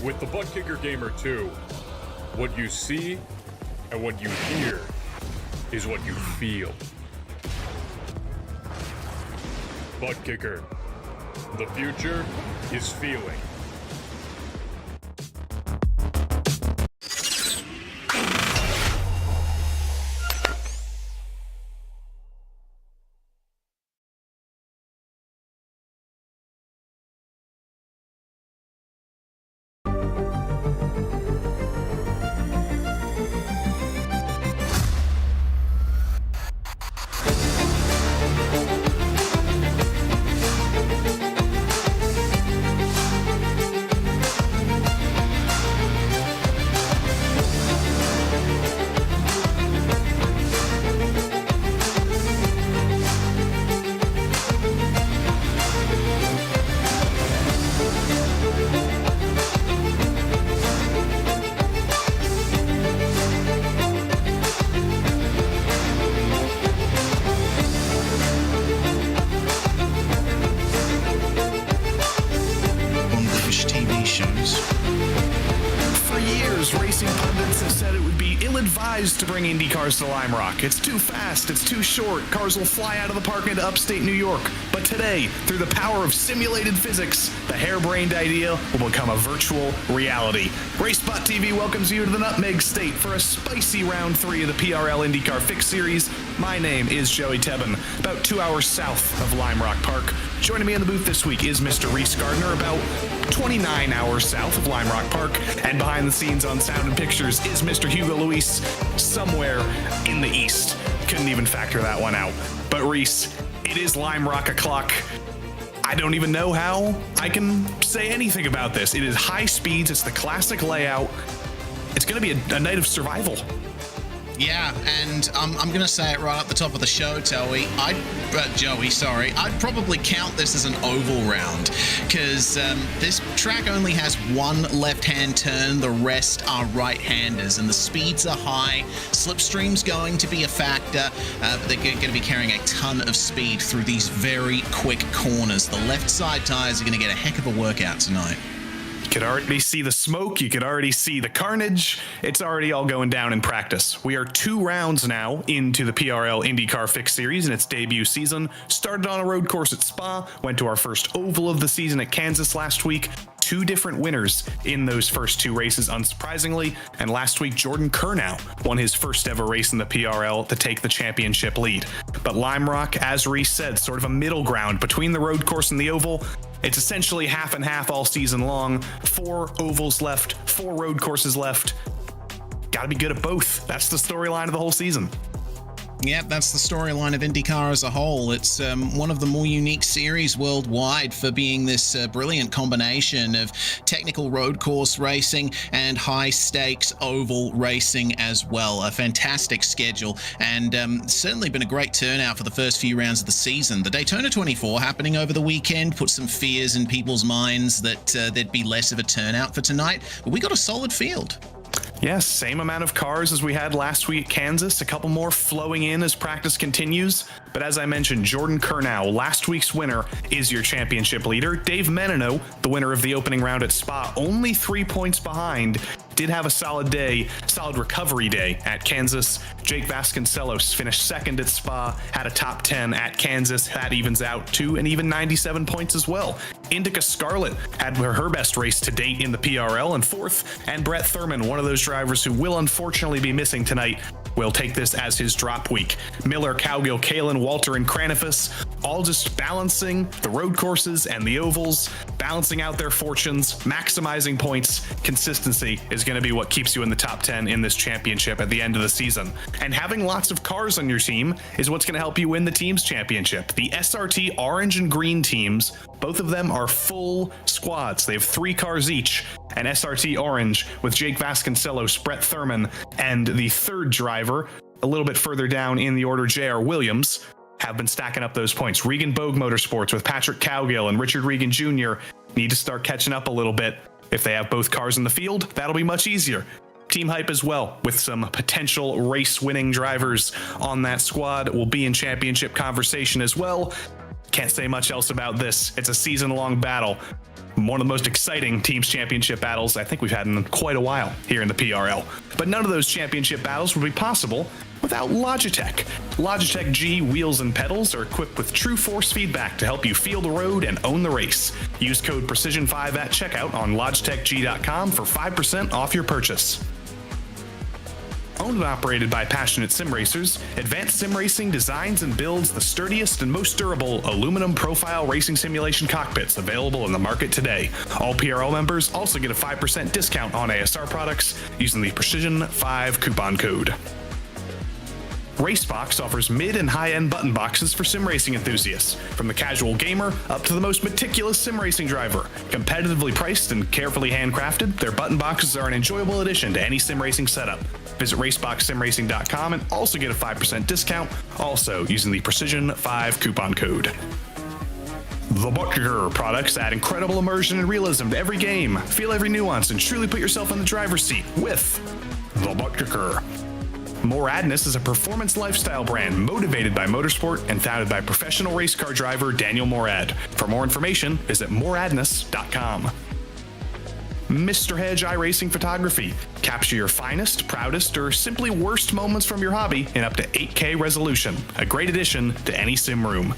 With the Butt Kicker Gamer 2, what you see and what you hear is what you feel. Butt Kicker. The future is feeling. To bring Indy cars to Lime Rock. It's too fast, it's too short, cars will fly out of the park into upstate New York. But today, through the power of simulated physics, the harebrained idea will become a virtual reality. RaceSpotTV welcomes you to the Nutmeg State for a spicy round 3 of the PRL IndyCar Fix Series. My name is Joey Tebben, about 2 hours south of Lime Rock Park. Joining me in the booth this week is Mr. Reese Gardner, about 29 hours south of Lime Rock Park. And behind the scenes on Sound and Pictures is Mr. Hugo Luis, somewhere in the east. Couldn't even factor that one out. But Reese, it is Lime Rock o'clock. I don't even know how I can say anything about this. It is high speeds, it's the classic layout. It's going to be a night of survival. Yeah, and I'm going to say it right at the top of the show, Joey. I'd probably count this as an oval round, because this track only has one left-hand turn, the rest are right-handers, and the speeds are high. Slipstream's going to be a factor, but they're going to be carrying a ton of speed through these very quick corners. The left side tires are going to get a heck of a workout tonight. could already see the smoke. You could already see the carnage. It's already all going down in practice. We are 2 rounds now into the PRL Indycar Fixed Series in its debut season. Started on a road course at Spa, went to our first oval of the season at Kansas last week. 2 different winners in those first 2 races, unsurprisingly. And last week, Jordan Kurnow won his first ever race in the PRL to take the championship lead. But Lime Rock, as Reese said, sort of a middle ground between the road course and the oval. It's essentially half and half all season long. 4 ovals left, 4 road courses left. Gotta be good at both. That's the storyline of the whole season. Yep, that's the storyline of IndyCar as a whole. It's one of the more unique series worldwide for being this brilliant combination of technical road course racing and high-stakes oval racing as well. A fantastic schedule, and certainly been a great turnout for the first few rounds of the season. The Daytona 24 happening over the weekend put some fears in people's minds that there'd be less of a turnout for tonight, but we got a solid field. Yes, same amount of cars as we had last week at Kansas, a couple more flowing in as practice continues. But as I mentioned, Jordan Kurnow, last week's winner, is your championship leader. Dave Menino, the winner of the opening round at Spa, only 3 points behind, did have a solid recovery day at Kansas. Jake Vasconcelos finished second at Spa, had a top 10 at Kansas. That evens out to an even 97 points as well. Indycar Scarlett had her best race to date in the PRL in 4th, and Brett Thurman, one of those drivers who will unfortunately be missing tonight, will take this as his drop week. Miller, Cowgill, Kalen, Walter, and Kranifus all just balancing the road courses and the ovals, balancing out their fortunes, maximizing points. Consistency is going to be what keeps you in the top 10 in this championship at the end of the season. And having lots of cars on your team is what's going to help you win the team's championship. The SRT orange and green teams, both of them are full squads. They have 3 cars each. And SRT orange with Jake Vasconcelos, Brett Thurman, and the third driver, a little bit further down in the order, J.R. Williams, have been stacking up those points. Regan Bogue Motorsports with Patrick Cowgill and Richard Regan Jr. need to start catching up a little bit. If they have both cars in the field, that'll be much easier. Team Hype as well, with some potential race-winning drivers on that squad, will be in championship conversation as well. Can't say much else about this. It's a season-long battle. One of the most exciting teams championship battles I think we've had in quite a while here in the PRL. But none of those championship battles would be possible without Logitech. Logitech G wheels and pedals are equipped with true force feedback to help you feel the road and own the race. Use code PRECISION5 at checkout on logitechg.com for 5% off your purchase. Owned and operated by passionate sim racers, Advanced Sim Racing designs and builds the sturdiest and most durable aluminum profile racing simulation cockpits available in the market today. All PRL members also get a 5% discount on ASR products using the Precision5 coupon code. Racebox offers mid and high-end button boxes for sim racing enthusiasts, from the casual gamer up to the most meticulous sim racing driver. Competitively priced and carefully handcrafted, their button boxes are an enjoyable addition to any sim racing setup. Visit RaceSpotTV and also get a 5% discount, also using the Precision5 coupon code. The Butt-Kicker products add incredible immersion and realism to every game. Feel every nuance and truly put yourself in the driver's seat with The Butt-Kicker. Moradness is a performance lifestyle brand motivated by motorsport and founded by professional race car driver Daniel Morad. For more information, visit moradness.com. Mr. Hedge iRacing Photography. Capture your finest, proudest, or simply worst moments from your hobby in up to 8K resolution. A great addition to any sim room.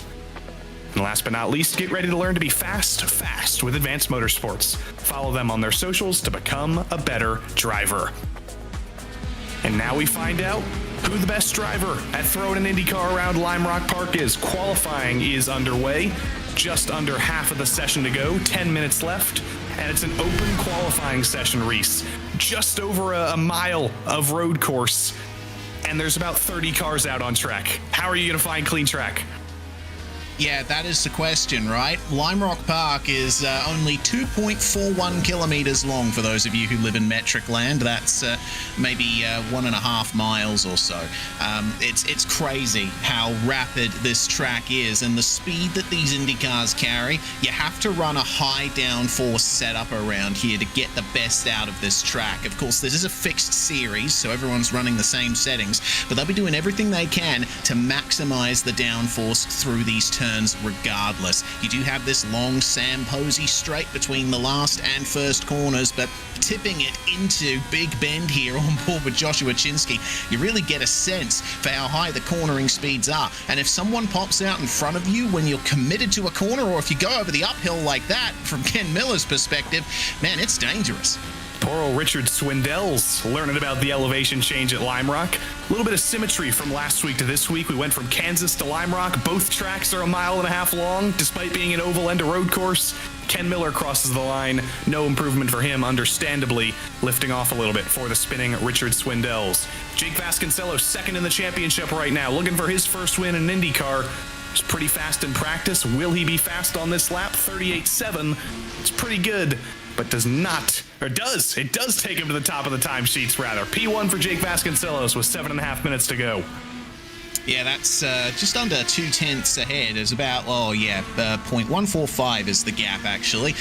And last but not least, get ready to learn to be fast with Advanced Motorsports. Follow them on their socials to become a better driver. And now we find out who the best driver at throwing an IndyCar around Lime Rock Park is. Qualifying is underway. Just under half of the session to go, 10 minutes left. And it's an open qualifying session, Reese. Just over a mile of road course. And there's about 30 cars out on track. How are you going to find clean track? Yeah, that is the question, right? Lime Rock Park is only 2.41 kilometers long for those of you who live in metric land. That's maybe 1.5 miles or so. It's crazy how rapid this track is, and the speed that these Indy cars carry. You have to run a high downforce setup around here to get the best out of this track. Of course, this is a fixed series, so everyone's running the same settings, but they'll be doing everything they can to maximize the downforce through these turns turns regardless. You do have this long Sam Posey straight between the last and first corners, but tipping it into Big Bend here on board with Joshua Chinsky, you really get a sense for how high the cornering speeds are. And if someone pops out in front of you when you're committed to a corner, or if you go over the uphill like that, from Ken Miller's perspective, man, it's dangerous. Poor old Richard Swindell's learning about the elevation change at Lime Rock. A little bit of symmetry from last week to this week. We went from Kansas to Lime Rock. Both tracks are 1.5 miles long, despite being an oval and a road course. Ken Miller crosses the line. No improvement for him, understandably, lifting off a little bit for the spinning Richard Swindell's. Jake Vasconcelos second in the championship right now, looking for his first win in Indycar. He's pretty fast in practice. Will he be fast on this lap? 38.7. It's pretty good, but does it does take him to the top of the timesheets, rather. P1 for Jake Vasconcelos with 7.5 minutes to go. Yeah, that's just under 0.2 ahead. Is about, 0.145 is the gap, actually.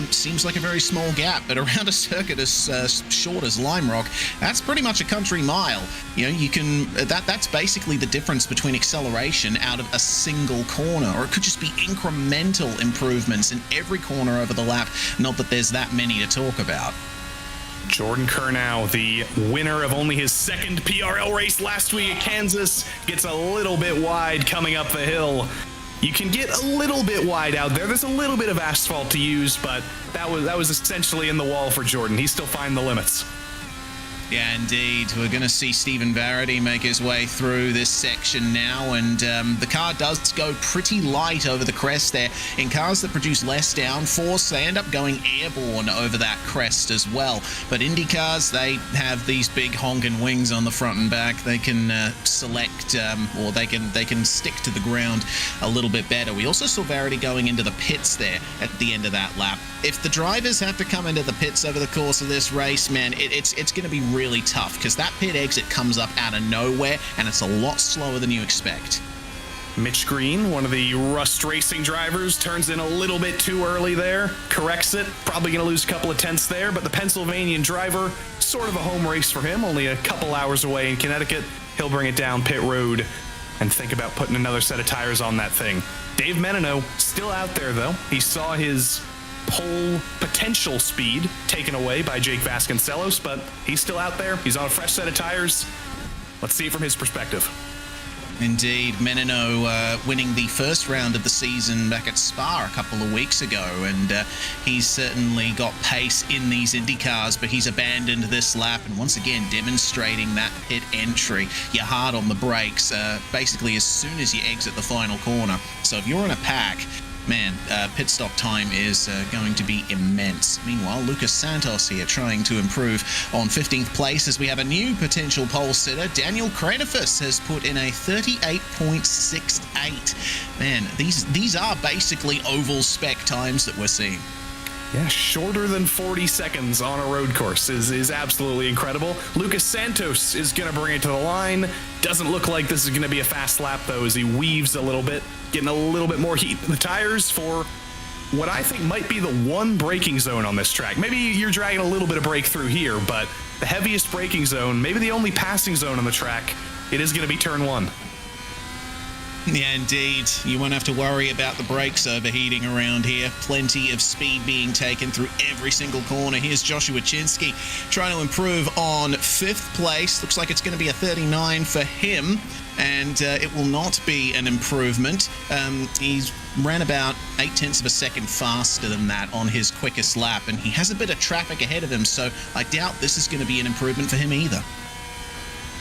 Seems like a very small gap, but around a circuit as short as Lime Rock, that's pretty much a country mile. You know, you can, that's basically the difference between acceleration out of a single corner, or it could just be incremental improvements in every corner over the lap. Not that there's that many to talk about. Jordan Kurnow, the winner of only his second PRL race last week at Kansas, gets a little bit wide coming up the hill. You can get a little bit wide out there. There's a little bit of asphalt to use, but that was essentially in the wall for Jordan. He's still finding the limits. Yeah, indeed. We're going to see Stephen Varady make his way through this section now, and the car does go pretty light over the crest there. In cars that produce less downforce, they end up going airborne over that crest as well. But Indy cars, they have these big honking wings on the front and back. They can select, or they can stick to the ground a little bit better. We also saw Varady going into the pits there at the end of that lap. If the drivers have to come into the pits over the course of this race, man, it's going to be really tough, because that pit exit comes up out of nowhere and it's a lot slower than you expect. Mitch Green, one of the Rust Racing drivers, turns in a little bit too early there, corrects it, probably going to lose a couple of tenths there, but the Pennsylvanian driver, sort of a home race for him, only a couple hours away in Connecticut. He'll bring it down pit road and think about putting another set of tires on that thing. Dave Menino, still out there though. He saw his pole potential speed taken away by Jake Vasconcelos, but he's still out there. He's on a fresh set of tires. Let's see it from his perspective. Indeed, Menino winning the first round of the season back at Spa a couple of weeks ago, and he's certainly got pace in these Indy cars, but he's abandoned this lap, and once again demonstrating that pit entry. You're hard on the brakes basically as soon as you exit the final corner. So if you're in a pack, man, pit stop time is going to be immense. Meanwhile, Lucas Santos here trying to improve on 15th place as we have a new potential pole sitter. Daniel Cranifus has put in a 38.68. Man, these are basically oval spec times that we're seeing. Yeah, shorter than 40 seconds on a road course is absolutely incredible. Lucas Santos is going to bring it to the line. Doesn't look like this is going to be a fast lap, though, as he weaves a little bit, getting a little bit more heat in the tires for what I think might be the one braking zone on this track. Maybe you're dragging a little bit of brake through here, but the heaviest braking zone, maybe the only passing zone on the track, it is going to be turn one. Yeah, indeed. You won't have to worry about the brakes overheating around here. Plenty of speed being taken through every single corner. Here's Joshua Chinsky trying to improve on 5th place. Looks like it's going to be a 39 for him, and it will not be an improvement. He's ran about 0.8 of a second faster than that on his quickest lap, and he has a bit of traffic ahead of him, so I doubt this is going to be an improvement for him either.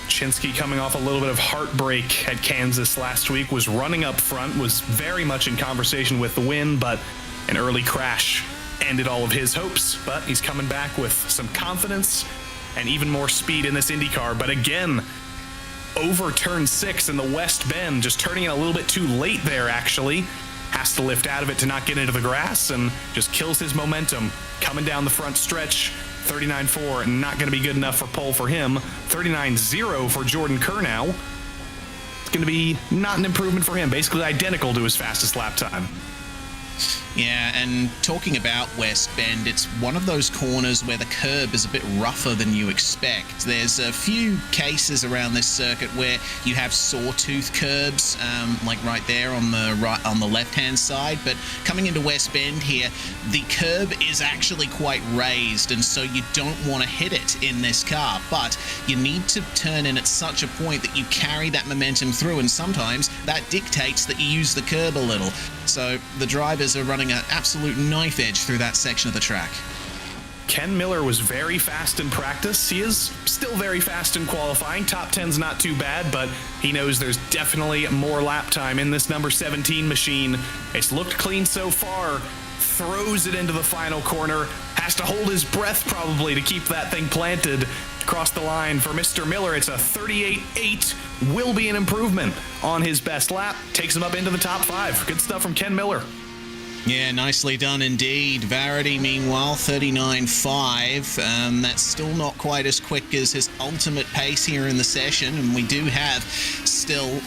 Chinsky, coming off a little bit of heartbreak at Kansas last week, was running up front, was very much in conversation with the win, but an early crash ended all of his hopes. But he's coming back with some confidence and even more speed in this IndyCar. But again, over turn 6 in the West Bend, just turning it a little bit too late there, actually. Has to lift out of it to not get into the grass, and just kills his momentum coming down the front stretch. 39.4, not going to be good enough for pole for him. 39.0 for Jordan Kurnow. It's going to be not an improvement for him, basically identical to his fastest lap time. Yeah, and talking about West Bend, it's one of those corners where the curb is a bit rougher than you expect. There's a few cases around this circuit where you have sawtooth curbs, like right there on the left-hand side, but coming into West Bend here, the curb is actually quite raised, and so you don't want to hit it in this car, but you need to turn in at such a point that you carry that momentum through, and sometimes that dictates that you use the curb a little. So the drivers are running an absolute knife edge through that section of the track. Ken Miller was very fast in practice. He is still very fast in qualifying. Top 10's not too bad, but he knows there's definitely more lap time in this number 17 machine. It's looked clean so far. Throws it into the final corner. Has to hold his breath probably to keep that thing planted. Across the line for Mr. Miller, it's a 38.8. Will be an improvement on his best lap. Takes him up into the top 5. Good stuff from Ken Miller. Yeah, nicely done indeed. Varady, meanwhile, 39.5. That's still not quite as quick as his ultimate pace here in the session, and we do have still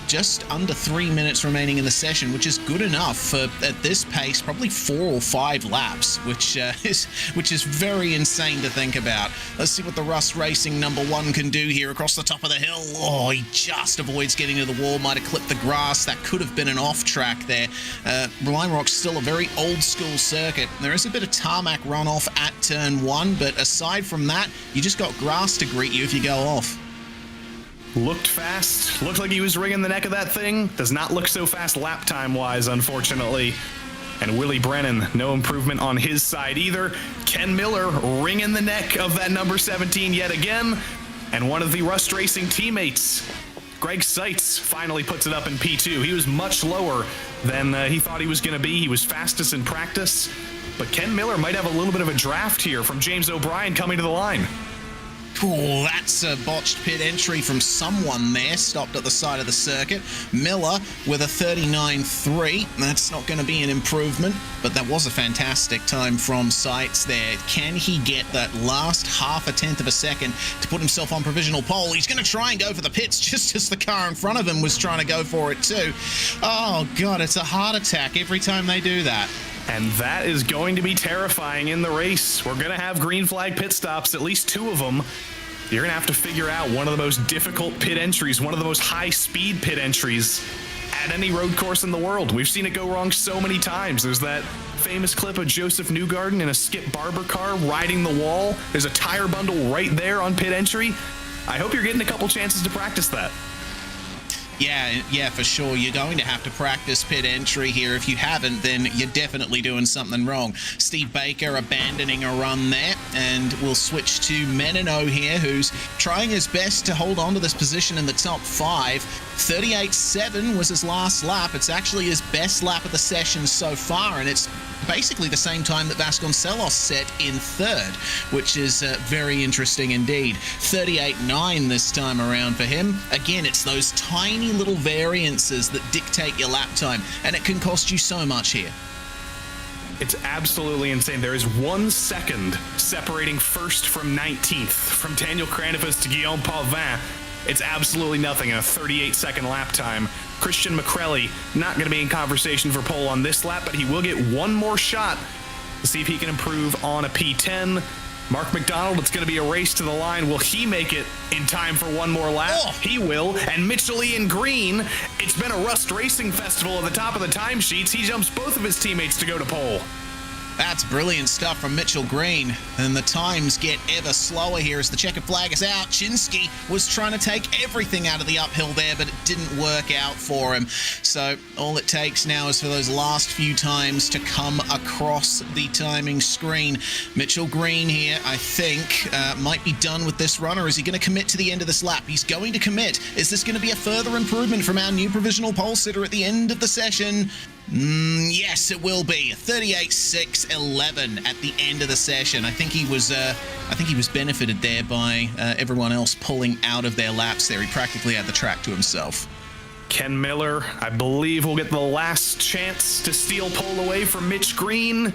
just under 3 minutes remaining in the session, which is good enough for, at this pace, probably 4 or 5 laps, which is very insane to think about. Let's see what the Rust Racing number 1 can do here across the top of the hill. Oh, he just avoids getting to the wall, might have clipped the grass. That could have been an off track there. Lime Rock's still a very old school circuit. There is a bit of tarmac runoff at turn 1, but aside from that, you just got grass to greet you if you go off. Looked fast. Looked like he was wringing the neck of that thing. Does not look so fast lap time wise, unfortunately. And Willie Brennan, no improvement on his side either. Ken Miller wringing the neck of that number 17 yet again. And one of the Rust Racing teammates, Greg Seitz, finally puts it up in P2. He was much lower than he thought he was going to be. He was fastest in practice. But Ken Miller might have a little bit of a draft here from James O'Brien coming to the line. Oh, that's a botched pit entry from someone there, stopped at the side of the circuit. Miller with a 39.3. That's not going to be an improvement, but that was a fantastic time from Seitz there. Can he get that last half a tenth of a second to put himself on provisional pole? He's going to try and go for the pits just as the car in front of him was trying to go for it too. Oh, God, it's a heart attack every time they do that. And that is going to be terrifying in the race. We're going to have green flag pit stops, at least 2 of them. You're going to have to figure out one of the most difficult pit entries, one of the most high-speed pit entries at any road course in the world. We've seen it go wrong so many times. There's that famous clip of Joseph Newgarden in a Skip Barber car riding the wall. There's a tire bundle right there on pit entry. I hope you're getting a couple chances to practice that. Yeah, for sure. You're going to have to practice pit entry here. If you haven't, then you're definitely doing something wrong. Steve Baker abandoning a run there, and we'll switch to Menino here, who's trying his best to hold on to this position in the top 5. 38.7 was his last lap. It's actually his best lap of the session so far, and it's basically the same time that Vasconcelos set in 3rd, which is very interesting indeed. 38.9 this time around for him. Again, it's those tiny little variances that dictate your lap time, and it can cost you so much here. It's absolutely insane. There is 1 second separating 1st from 19th, from Daniel Kranifus to Guillaume Pauvin. It's absolutely nothing in a 38-second lap time. Christian McCrelly not going to be in conversation for pole on this lap, but he will get 1 more shot to see if he can improve on a P10. Mark McDonald, it's going to be a race to the line. Will he make it in time for 1 more lap? Oh. He will. And Mitchell Ian Green, it's been a Rust Racing festival at the top of the timesheets. He jumps both of his teammates to go to pole. That's brilliant stuff from Mitchell Green. And the times get ever slower here as the checkered flag is out. Chinsky was trying to take everything out of the uphill there, but it didn't work out for him. So all it takes now is for those last few times to come across the timing screen. Mitchell Green here, I think, might be done with this run, or is he going to commit to the end of this lap? He's going to commit. Is this going to be a further improvement from our new provisional pole sitter at the end of the session? Yes, it will be. 38.6.11 at the end of the session. I think he was benefited there by everyone else pulling out of their laps there. He practically had the track to himself. Ken Miller, I believe, will get the last chance to steal pole away from Mitch Green.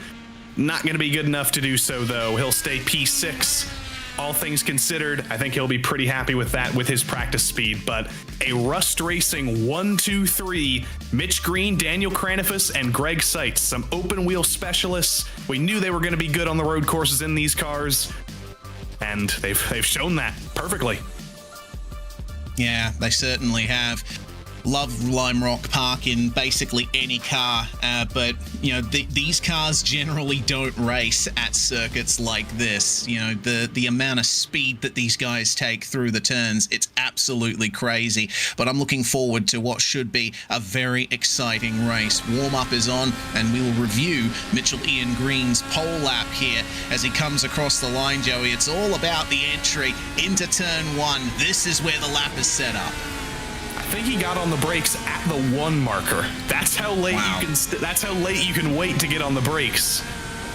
Not going to be good enough to do so, though. He'll stay P6. all things considered, I think he'll be pretty happy with that with his practice speed. But a Rust Racing 1, 2, 3, Mitch Green, Daniel Cranifus, and Greg Seitz, some open wheel specialists. We knew they were going to be good on the road courses in these cars, and they've shown that perfectly. Yeah, they certainly have. Love Lime Rock Park in basically any car, but you know these cars generally don't race at circuits like this. You know, the amount of speed that these guys take through the turns, it's absolutely crazy. But I'm looking forward to what should be a very exciting race. Warm-up is on, and we will review Mitchell Ian Green's pole lap here as he comes across the line, Joey. It's all about the entry into turn 1. This is where the lap is set up. I think he got on the brakes at the 1 marker. That's how late that's how late you can wait to get on the brakes.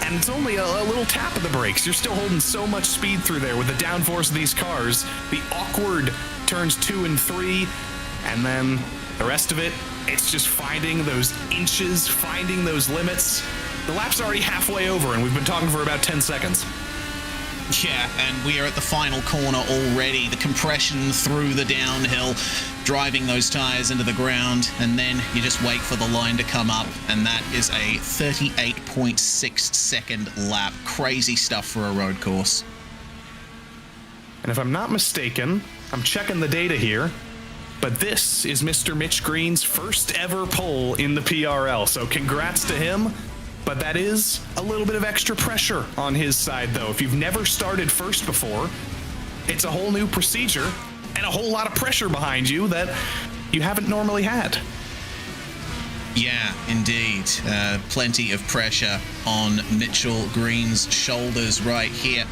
And it's only a little tap of the brakes. You're still holding so much speed through there with the downforce of these cars. The awkward turns 2 and 3, and then the rest of it, it's just finding those inches, finding those limits. The lap's already halfway over, and we've been talking for about 10 seconds. Yeah, and we are at the final corner already. The compression through the downhill, driving those tires into the ground, and then you just wait for the line to come up, and that is a 38.6 second lap. Crazy stuff for a road course. And if I'm not mistaken, I'm checking the data here, but this is Mr. Mitch Green's first ever pole in the PRL, so congrats to him. But that is a little bit of extra pressure on his side, though. If you've never started first before, it's a whole new procedure and a whole lot of pressure behind you that you haven't normally had. Yeah, indeed. Plenty of pressure on Mitchell Green's shoulders right here.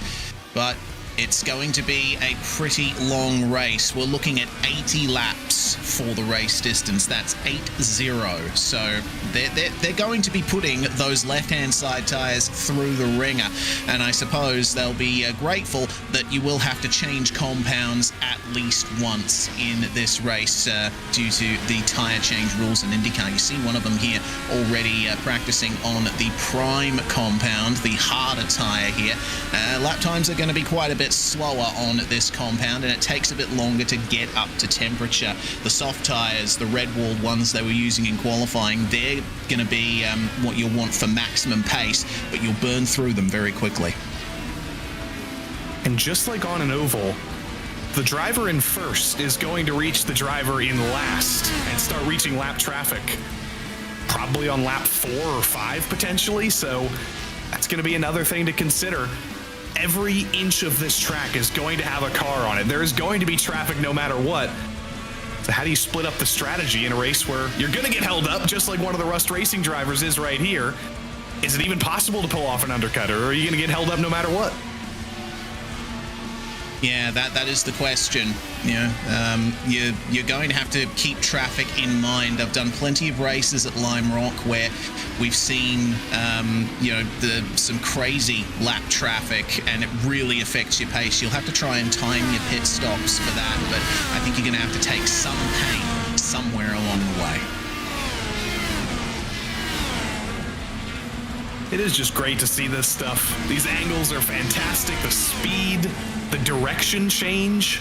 But it's going to be a pretty long race. We're looking at 80 laps for the race distance. That's 8-0. So they're going to be putting those left-hand side tires through the ringer. And I suppose they'll be grateful that you will have to change compounds at least once in this race due to the tire change rules in IndyCar. You see one of them here already practicing on the prime compound, the harder tire here. Lap times are going to be quite a bit slower on this compound, and it takes a bit longer to get up to temperature. The soft tires, the red-walled ones they were using in qualifying, they're going to be what you'll want for maximum pace, but you'll burn through them very quickly. And just like on an oval, the driver in first is going to reach the driver in last and start reaching lap traffic probably on lap 4 or 5 potentially, so that's going to be another thing to consider. Every inch of this track is going to have a car on it. There is going to be traffic no matter what. So how do you split up the strategy in a race where you're going to get held up, just like one of the Rust Racing drivers is right here? Is it even possible to pull off an undercut, or are you going to get held up no matter what? Yeah, that is the question. You know, you're going to have to keep traffic in mind. I've done plenty of races at Lime Rock where we've seen, you know, some crazy lap traffic, and it really affects your pace. You'll have to try and time your pit stops for that, but I think you're going to have to take some pain somewhere along the way. It is just great to see this stuff. These angles are fantastic. The speed, the direction change,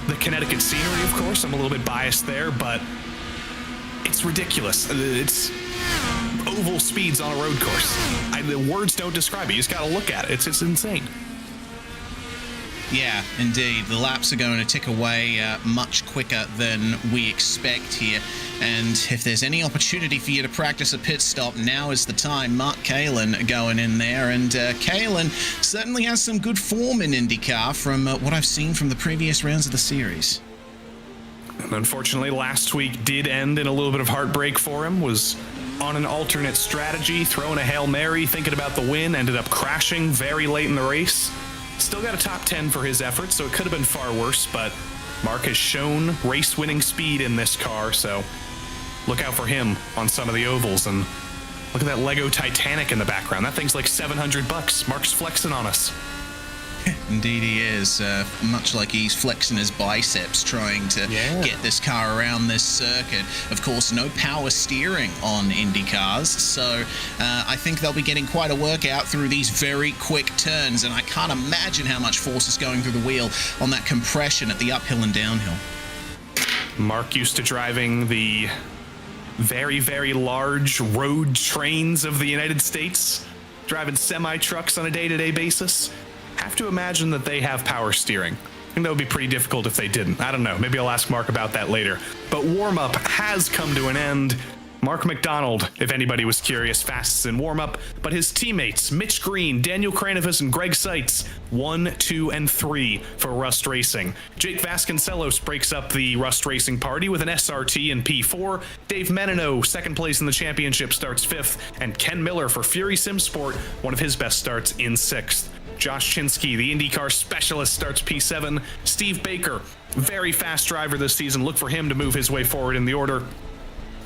the Connecticut scenery, of course. I'm a little bit biased there, but it's ridiculous. It's oval speeds on a road course. The words don't describe it. You just got to look at it. It's insane. Yeah, indeed. The laps are going to tick away much quicker than we expect here. And if there's any opportunity for you to practice a pit stop, now is the time. Mark Kalin going in there. And Kalin certainly has some good form in IndyCar from what I've seen from the previous rounds of the series. And unfortunately, last week did end in a little bit of heartbreak for him. Was on an alternate strategy, throwing a Hail Mary, thinking about the win, ended up crashing very late in the race. Still got a top 10 for his efforts, so it could have been far worse, but Mark has shown race-winning speed in this car, so look out for him on some of the ovals. And look at that Lego Titanic in the background. That thing's like $700. Mark's flexing on us. Indeed he is, much like he's flexing his biceps trying to get this car around this circuit. Of course, no power steering on Indy cars, so I think they'll be getting quite a workout through these very quick turns, and I can't imagine how much force is going through the wheel on that compression at the uphill and downhill. Mark used to driving the very, very large road trains of the United States, driving semi-trucks on a day-to-day basis. Have to imagine that they have power steering. I think that would be pretty difficult if they didn't. I don't know. Maybe I'll ask Mark about that later. But warm-up has come to an end. Mark McDonald, if anybody was curious, fastest in warm-up, but his teammates, Mitch Green, Daniel Cranevus, and Greg Seitz, 1, 2, and 3 for Rust Racing. Jake Vasconcelos breaks up the Rust Racing party with an SRT in P4. Dave Menino, second place in the championship, starts 5th, and Ken Miller for Fury Sim Sport, one of his best starts, in 6th. Josh Chinsky, the IndyCar specialist, starts P7. Steve Baker, very fast driver this season. Look for him to move his way forward in the order.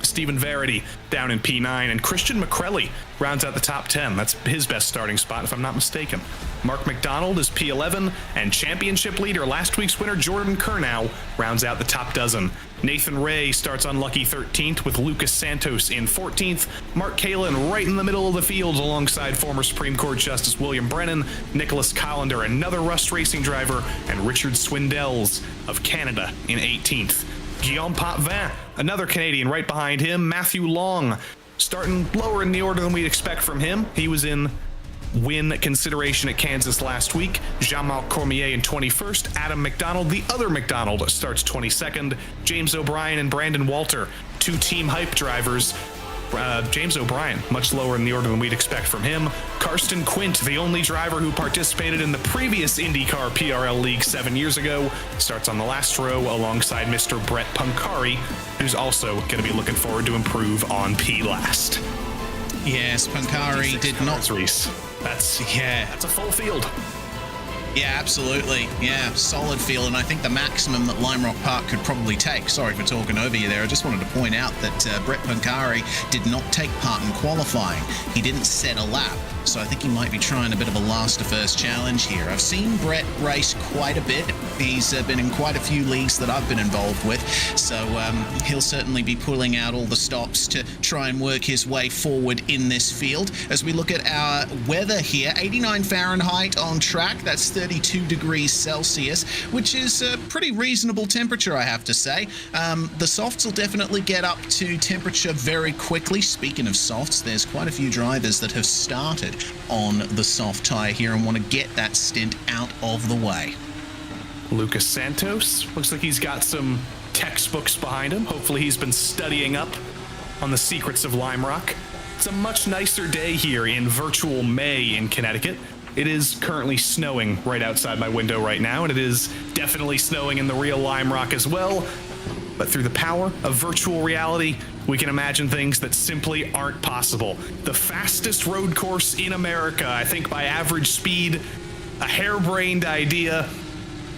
Stephen Verity down in P9, and Christian McCrelly rounds out the top 10. That's his best starting spot, if I'm not mistaken. Mark McDonald is P11, and championship leader, last week's winner Jordan Kurnow, rounds out the top dozen. Nathan Ray starts unlucky 13th with Lucas Santos in 14th. Mark Kalin right in the middle of the field alongside former Supreme Court Justice William Brennan, Nicholas Collender, another Rust Racing driver, and Richard Swindells of Canada in 18th. Guillaume Potvin, another Canadian right behind him. Matthew Long, starting lower in the order than we'd expect from him. He was in win consideration at Kansas last week. Jean-Marc Cormier in 21st. Adam McDonald, the other McDonald, starts 22nd. James O'Brien and Brandon Walter, two Team Hype drivers. James O'Brien, much lower in the order than we'd expect from him. Karsten Quint, the only driver who participated in the previous IndyCar PRL League 7 years ago, starts on the last row alongside Mr. Brett Pancari, who's also going to be looking forward to improve on P last. Yes, Pancari did not. Reese. That's a full field. Yeah, absolutely. Yeah, solid field, and I think the maximum that Lime Rock Park could probably take. Sorry for talking over you there. I just wanted to point out that Brett Pancari did not take part in qualifying. He didn't set a lap, so I think he might be trying a bit of a last to first challenge here. I've seen Brett race quite a bit. He's been in quite a few leagues that I've been involved with, so he'll certainly be pulling out all the stops to try and work his way forward in this field. As we look at our weather here, 89 Fahrenheit on track. That's 32 degrees Celsius, which is a pretty reasonable temperature, I have to say. The softs will definitely get up to temperature very quickly. Speaking of softs, there's quite a few drivers that have started on the soft tyre here and want to get that stint out of the way. Lucas Santos, looks like he's got some textbooks behind him. Hopefully he's been studying up on the secrets of Lime Rock. It's a much nicer day here in virtual May in Connecticut. It is currently snowing right outside my window right now, and it is definitely snowing in the real Lime Rock as well. But through the power of virtual reality, we can imagine things that simply aren't possible. The fastest road course in America, I think by average speed, a harebrained idea,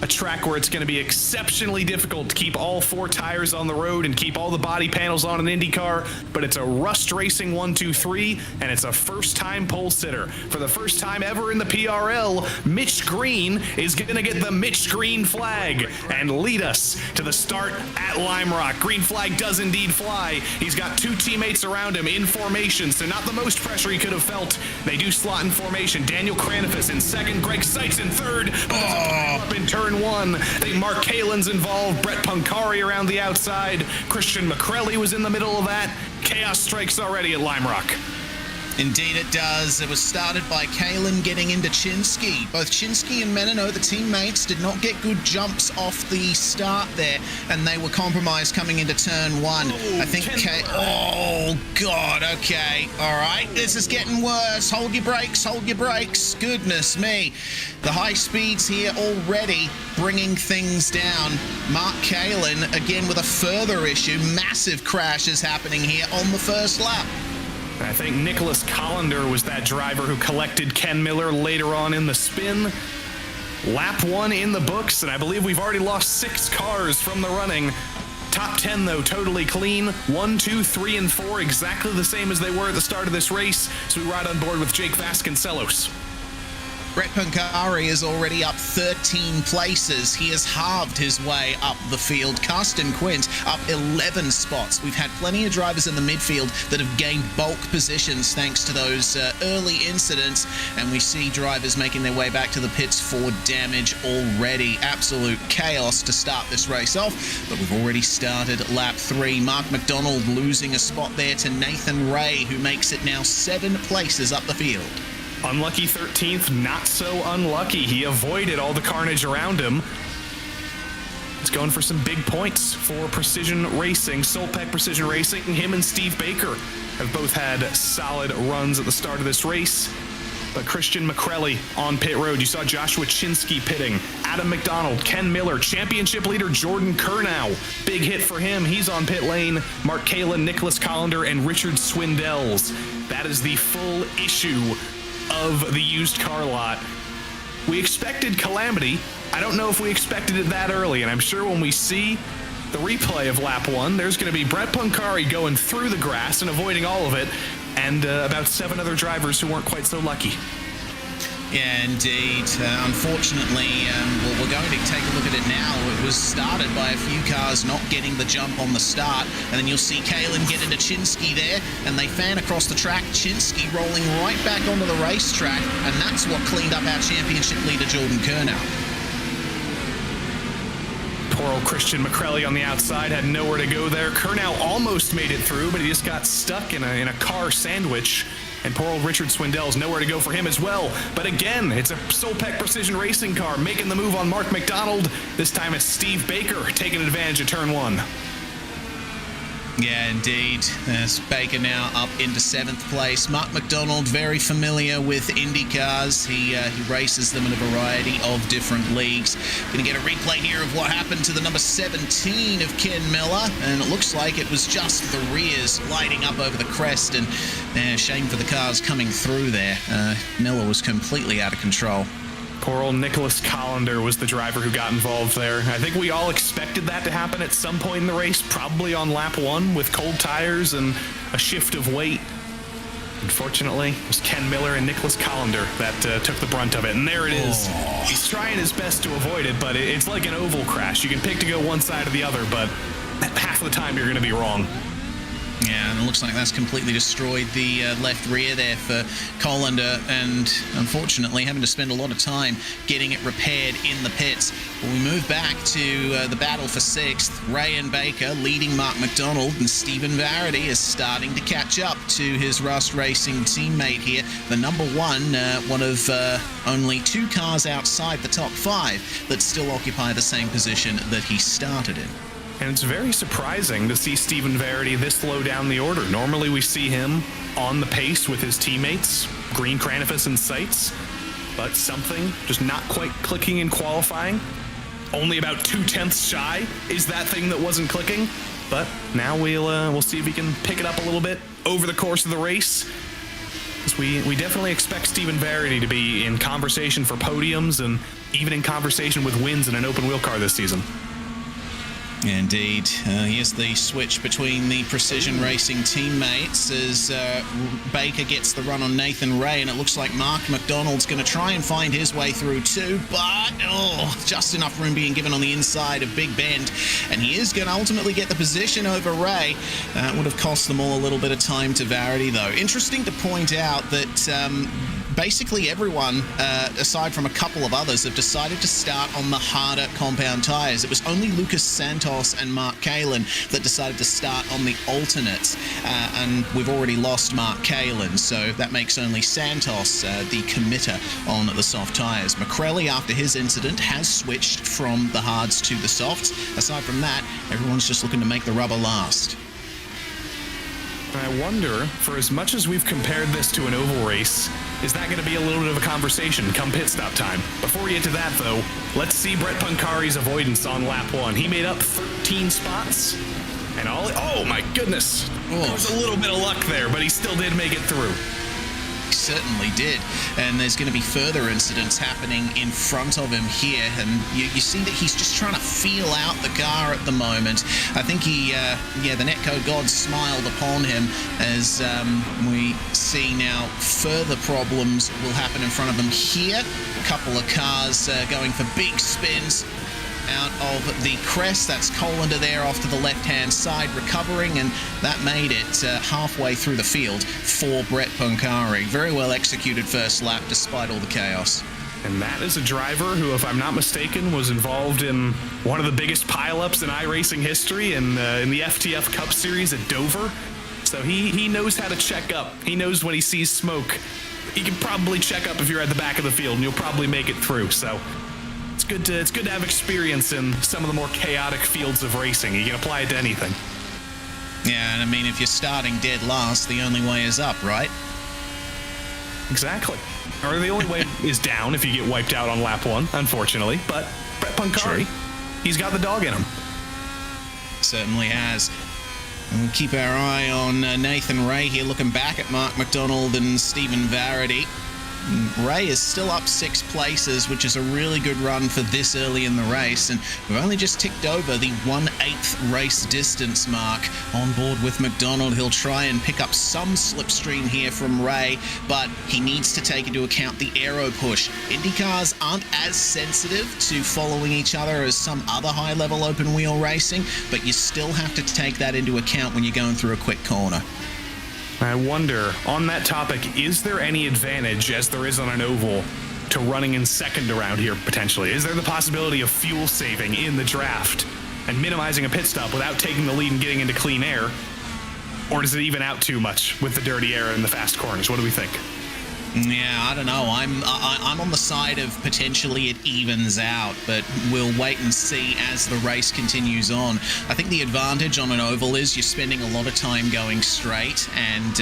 a track where it's going to be exceptionally difficult to keep all four tires on the road and keep all the body panels on an IndyCar, but it's a Rust Racing 1-2-3, and it's a first-time pole sitter. For the first time ever in the PRL, Mitch Green is going to get the Mitch Green flag and lead us to the start at Lime Rock. Green flag does indeed fly. He's got two teammates around him in formation, so not the most pressure he could have felt. They do slot in formation. Daniel Cranevus in second, Greg Seitz in third, but up in turn one. I think Mark Kalin's involved, Brett Pancari around the outside, Christian McCrelly was in the middle of that. Chaos strikes already at Lime Rock. Indeed it does. It was started by Kalin getting into Chinsky. Both Chinsky and Menino, the teammates, did not get good jumps off the start there, and they were compromised coming into turn one. I think oh, God, okay. All right, this is getting worse. Hold your brakes, hold your brakes. Goodness me. The high speeds here already bringing things down. Mark Kalin, again with a further issue. Massive crashes happening here on the first lap. I think Nicholas Collender was that driver who collected Ken Miller later on in the spin. Lap one in the books, and I believe we've already lost 6 cars from the running. Top 10, though, totally clean. 1, 2, 3, and 4, exactly the same as they were at the start of this race. So we ride on board with Jake Vasconcelos. Brett Pancari is already up 13 places. He has halved his way up the field. Carsten Quint up 11 spots. We've had plenty of drivers in the midfield that have gained bulk positions thanks to those early incidents, and we see drivers making their way back to the pits for damage already. Absolute chaos to start this race off, but we've already started lap 3. Mark McDonald losing a spot there to Nathan Ray, who makes it now 7 places up the field. Unlucky 13th, not so unlucky. He avoided all the carnage around him. It's going for some big points for Precision Racing. Solpec Precision Racing, him and Steve Baker have both had solid runs at the start of this race. But Christian McCrelly on pit road. You saw Joshua Chinsky pitting. Adam McDonald, Ken Miller, championship leader Jordan Kurnow. Big hit for him. He's on pit lane. Mark Kalin, Nicholas Collender, and Richard Swindells. That is the full issue of the used car lot. We expected calamity. I don't know if we expected it that early, and I'm sure when we see the replay of lap 1, there's going to be Brett Pancari going through the grass and avoiding all of it, and about 7 other drivers who weren't quite so lucky. Yeah, indeed. Unfortunately, we're going to take a look at it now. It was started by a few cars not getting the jump on the start, and then you'll see Kalin get into Chinsky there, and they fan across the track. Chinsky rolling right back onto the racetrack, and that's what cleaned up our championship leader, Jordan Kurnow. Poor old Christian McCrelly on the outside had nowhere to go there. Kurnow almost made it through, but he just got stuck in a car sandwich. And poor old Richard Swindells, nowhere to go for him as well. But again, it's a Solpec Precision Racing car making the move on Mark McDonald. This time it's Steve Baker taking advantage of turn 1. Yeah, indeed. There's Baker now up into 7th place. Mark McDonald, very familiar with Indycars. He races them in a variety of different leagues. Going to get a replay here of what happened to the number 17 of Ken Miller, and it looks like it was just the rears lighting up over the crest, and shame for the cars coming through there. Miller was completely out of control. Poor old Nicholas Collender was the driver who got involved there. I think we all expected that to happen at some point in the race, probably on lap 1 with cold tires and a shift of weight. Unfortunately, it was Ken Miller and Nicholas Collender that took the brunt of it. And there it is. Oh. He's trying his best to avoid it, but it's like an oval crash. You can pick to go one side or the other, but half of the time you're going to be wrong. Yeah, and it looks like that's completely destroyed the left rear there for Collender, and unfortunately having to spend a lot of time getting it repaired in the pits. Well, we move back to the battle for 6th. Ray and Baker leading Mark McDonald, and Stephen Varady is starting to catch up to his Rust Racing teammate here. The number 1, one of only 2 cars outside the top 5 that still occupy the same position that he started in. And it's very surprising to see Stephen Varady this low down the order. Normally we see him on the pace with his teammates, Green, Cranifus, and Seitz, but something just not quite clicking in qualifying. Only about 2/10 shy is that thing that wasn't clicking, but now we'll see if he can pick it up a little bit over the course of the race. Because we definitely expect Stephen Varady to be in conversation for podiums and even in conversation with wins in an open wheel car this season. Indeed. Here's the switch between the Precision Racing teammates as Baker gets the run on Nathan Ray, and it looks like Mark McDonald's going to try and find his way through too, but just enough room being given on the inside of Big Bend, and he is going to ultimately get the position over Ray. That would have cost them all a little bit of time to Varady, though. Interesting to point out that basically everyone, aside from a couple of others, have decided to start on the harder compound tires. It was only Lucas Santos and Mark Kalin that decided to start on the alternates, and we've already lost Mark Kalin, so that makes only Santos the committer on the soft tires. McCrelly, after his incident, has switched from the hards to the softs. Aside from that, everyone's just looking to make the rubber last. I wonder, for as much as we've compared this to an oval race, is that going to be a little bit of a conversation come pit stop time? Before we get to that, though, let's see Brett Pancari's avoidance on lap 1. He made up 13 spots, and oh my goodness, there was a little bit of luck there, but he still did make it through. certainly did. And there's going to be further incidents happening in front of him here. And you see that he's just trying to feel out the car at the moment. I think the Netco gods smiled upon him as we see now further problems will happen in front of him here. A couple of cars going for big spins out of the crest. That's Colander there off to the left-hand side recovering, and that made it halfway through the field for Brett Poncari. Very well executed first lap despite all the chaos. And that is a driver who, if I'm not mistaken, was involved in one of the biggest pileups in iRacing history in the FTF Cup Series at Dover. So he knows how to check up. He knows when he sees smoke. He can probably check up if you're at the back of the field, and you'll probably make it through. So it's good to have experience in some of the more chaotic fields of racing. You can apply it to anything. Yeah, and I mean, if you're starting dead last, the only way is up, right? Exactly. Or the only way is down if you get wiped out on lap 1, unfortunately. But Brett Poncari, he's got the dog in him. Certainly has. And we'll keep our eye on Nathan Ray here, looking back at Mark McDonald and Stephen Varady. Ray is still up 6 places, which is a really good run for this early in the race, and we've only just ticked over the 1/8 race distance mark. On board with McDonald, he'll try and pick up some slipstream here from Ray, but he needs to take into account the aero push. Indycars aren't as sensitive to following each other as some other high-level open-wheel racing, but you still have to take that into account when you're going through a quick corner. I wonder, on that topic, is there any advantage, as there is on an oval, to running in second around here, potentially? Is there the possibility of fuel saving in the draft and minimizing a pit stop without taking the lead and getting into clean air? Or does it even out too much with the dirty air and the fast corners? What do we think? Yeah, I don't know. I'm on the side of potentially it evens out, but we'll wait and see as the race continues on. I think the advantage on an oval is you're spending a lot of time going straight, and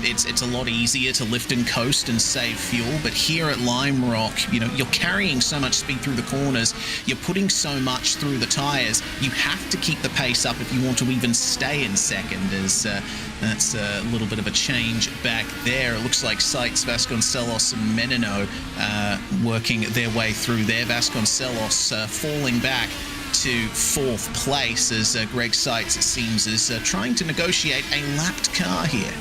it's a lot easier to lift and coast and save fuel. But here at Lime Rock, you're carrying so much speed through the corners, you're putting so much through the tires. You have to keep the pace up if you want to even stay in second. That's a little bit of a change back there. It looks like Seitz, Vasconcelos, and Menino working their way through there. Vasconcelos falling back to 4th place as Greg Seitz, it seems, is trying to negotiate a lapped car here.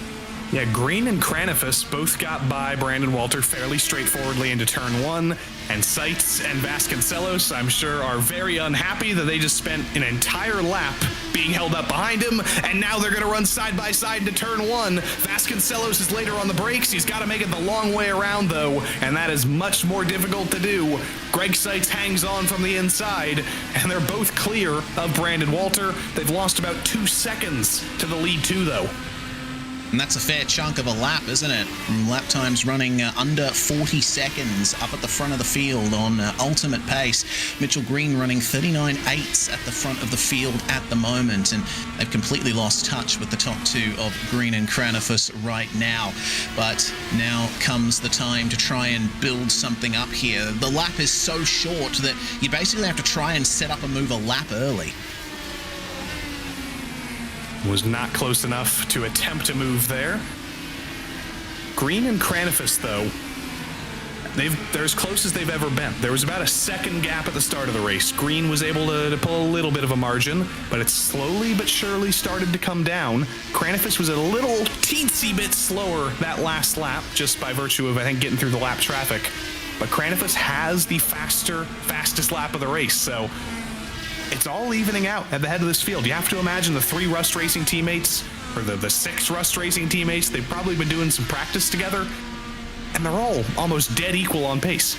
Yeah, Green and Kranifus both got by Brandon Walter fairly straightforwardly into turn 1, and Seitz and Vasconcelos, I'm sure, are very unhappy that they just spent an entire lap being held up behind him, and now they're going to run side by side into turn 1. Vasconcelos is later on the brakes. He's got to make it the long way around, though, and that is much more difficult to do. Greg Seitz hangs on from the inside, and they're both clear of Brandon Walter. They've lost about 2 seconds to the lead 2, though. And that's a fair chunk of a lap, isn't it? Lap times running under 40 seconds up at the front of the field on ultimate pace. Mitchell Green running 39.8 at the front of the field at the moment, and they've completely lost touch with the top 2 of Green and Kranifus right now. But now comes the time to try and build something up here. The lap is so short that you basically have to try and set up and move a lap early. Was not close enough to attempt to move there. Green and Kranifus, though, they're as close as they've ever been. There was about a second gap at the start of the race. Green was able to pull a little bit of a margin, but it slowly but surely started to come down. Kranifus was a little teensy bit slower that last lap, just by virtue of, I think, getting through the lap traffic. But Kranifus has the fastest lap of the race, so it's all evening out at the head of this field. You have to imagine the 3 Rust Racing teammates, or the 6 Rust Racing teammates, they've probably been doing some practice together, and they're all almost dead equal on pace.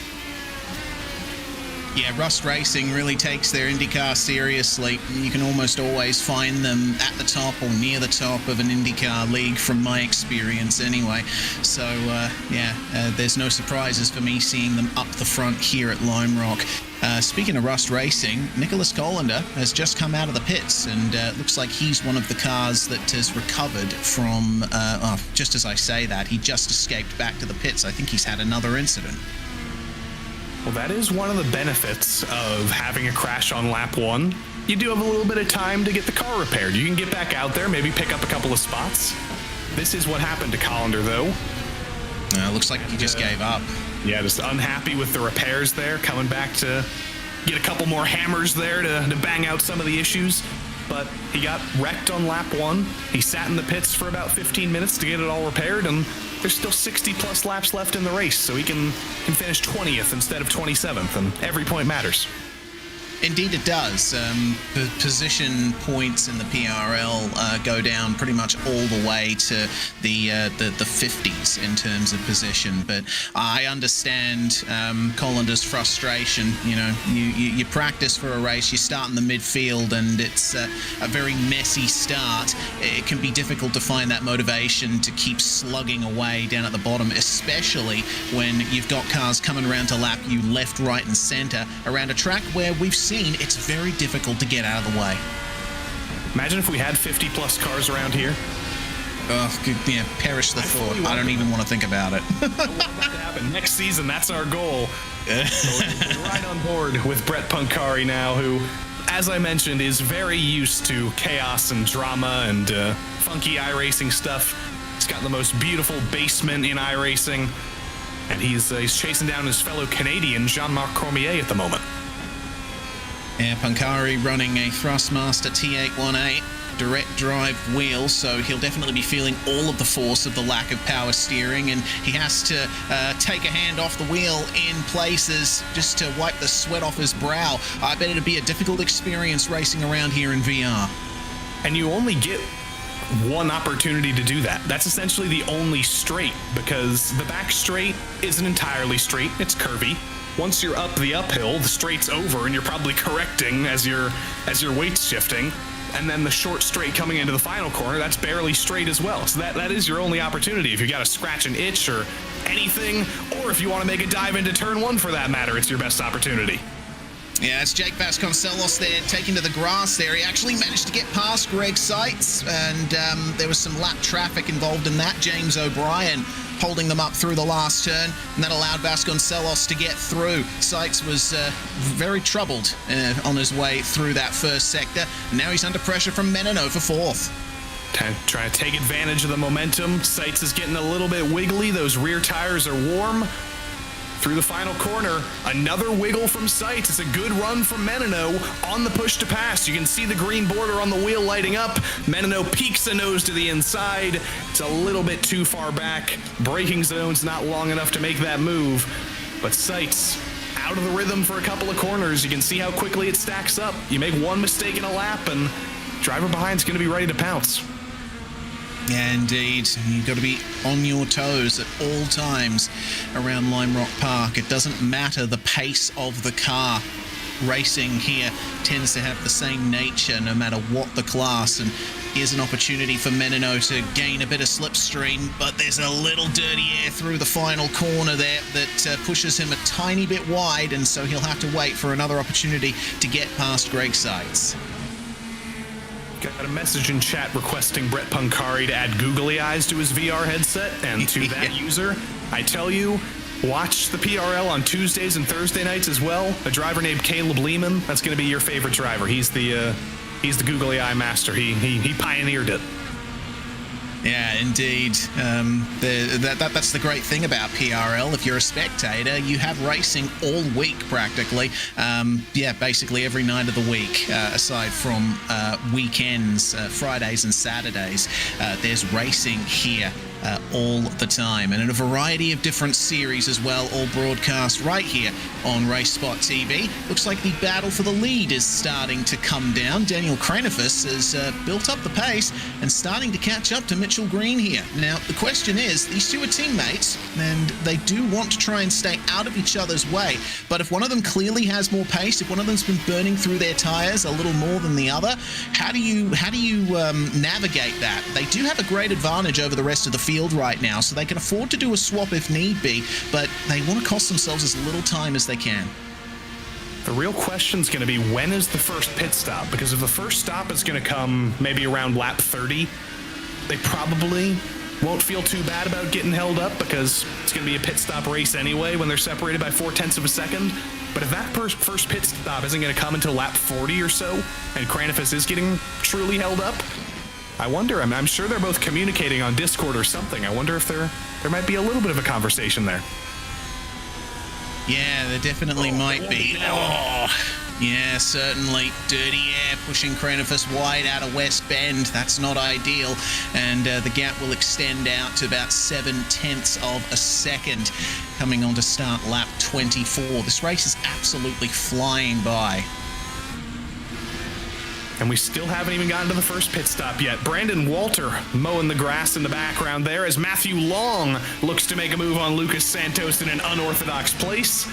Yeah, Rust Racing really takes their IndyCar seriously. You can almost always find them at the top or near the top of an IndyCar league, from my experience anyway. So, there's no surprises for me seeing them up the front here at Lime Rock. Speaking of Rust Racing, Nicholas Colander has just come out of the pits, and looks like he's one of the cars that has recovered from, just as I say that, he just escaped back to the pits. I think he's had another incident. Well, that is one of the benefits of having a crash on lap 1. You do have a little bit of time to get the car repaired. You can get back out there, maybe pick up a couple of spots. This is what happened to Colander, though. Looks like he just gave up. Yeah, just unhappy with the repairs there, coming back to get a couple more hammers there to bang out some of the issues. But he got wrecked on lap 1. He sat in the pits for about 15 minutes to get it all repaired, and there's still 60-plus laps left in the race, so he can finish 20th instead of 27th, and every point matters. Indeed it does. The position points in the PRL go down pretty much all the way to the 50s in terms of position. But I understand Collander's frustration. You know, you practice for a race, you start in the midfield, and it's a very messy start. It can be difficult to find that motivation to keep slugging away down at the bottom, especially when you've got cars coming around to lap you left, right, and center around a track where we've seen it's very difficult to get out of the way. Imagine if we had 50-plus cars around here. Oh, yeah, perish the thought. I don't even want to think about it. I want that to happen. Next season, that's our goal. So we're right on board with Brett Pancari now, who, as I mentioned, is very used to chaos and drama and funky iRacing stuff. He's got the most beautiful basement in iRacing, and he's chasing down his fellow Canadian, Jean-Marc Cormier, at the moment. Yeah, Pancari running a Thrustmaster T818 direct drive wheel, so he'll definitely be feeling all of the force of the lack of power steering, and he has to take a hand off the wheel in places just to wipe the sweat off his brow. I bet it'd be a difficult experience racing around here in VR. And you only get one opportunity to do that. That's essentially the only straight, because the back straight isn't entirely straight, it's curvy. Once you're up the uphill, the straight's over, and you're probably correcting as your weight's shifting. And then the short straight coming into the final corner, that's barely straight as well. So that is your only opportunity. If you got to scratch an itch or anything, or if you want to make a dive into turn 1 for that matter, it's your best opportunity. Yeah, it's Jake Vasconcelos there taking to the grass there. He actually managed to get past Greg Seitz, and there was some lap traffic involved in that. James O'Brien holding them up through the last turn, and that allowed Vasconcelos to get through. Seitz was very troubled on his way through that first sector, and now he's under pressure from Menino for 4th. Trying to take advantage of the momentum. Seitz is getting a little bit wiggly. Those rear tires are warm. Through the final corner, another wiggle from Seitz. It's a good run from Menino on the push to pass. You can see the green border on the wheel lighting up. Menino peeks a nose to the inside. It's a little bit too far back. Braking zone's not long enough to make that move. But Seitz out of the rhythm for a couple of corners. You can see how quickly it stacks up. You make one mistake in a lap, and driver behind's going to be ready to pounce. Yeah, indeed. You've got to be on your toes at all times around Lime Rock Park. It doesn't matter the pace of the car. Racing here tends to have the same nature no matter what the class. And here's an opportunity for Menino to gain a bit of slipstream, but there's a little dirty air through the final corner there that pushes him a tiny bit wide, and so he'll have to wait for another opportunity to get past Greg Seitz. Got a message in chat requesting Brett Pancari to add googly eyes to his VR headset, and to that user, I tell you, watch the PRL on Tuesdays and Thursday nights as well. A driver named Caleb Lehman, that's going to be your favorite driver. He's the googly eye master. He pioneered it. Yeah, indeed. That's the great thing about PRL. If you're a spectator, you have racing all week practically. Basically every night of the week, aside from weekends, Fridays and Saturdays, there's racing here all the time, and in a variety of different series as well, all broadcast right here on RaceSpotTV. Looks like the battle for the lead is starting to come down. Daniel Cranifus has built up the pace and starting to catch up to Mitchell Green here. Now, the question is, these two are teammates, and they do want to try and stay out of each other's way, but if one of them clearly has more pace, if one of them's been burning through their tires a little more than the other, how do you navigate that? They do have a great advantage over the rest of the field right now, so they can afford to do a swap if need be, but they want to cost themselves as little time as they can. The real question is going to be, when is the first pit stop? Because if the first stop is going to come maybe around lap 30, they probably won't feel too bad about getting held up, because it's going to be a pit stop race anyway when they're separated by 0.4 of a second. But if that first pit stop isn't going to come until lap 40 or so, and Cranifus is getting truly held up, I wonder, I'm sure they're both communicating on Discord or something. I wonder if there might be a little bit of a conversation there. Yeah, there definitely might be. Oh, yeah, certainly. Dirty air pushing Crenifus wide out of West Bend. That's not ideal. And the gap will extend out to about 0.7 of a second coming on to start lap 24. This race is absolutely flying by. And we still haven't even gotten to the first pit stop yet. Brandon Walter mowing the grass in the background there as Matthew Long looks to make a move on Lucas Santos in an unorthodox place.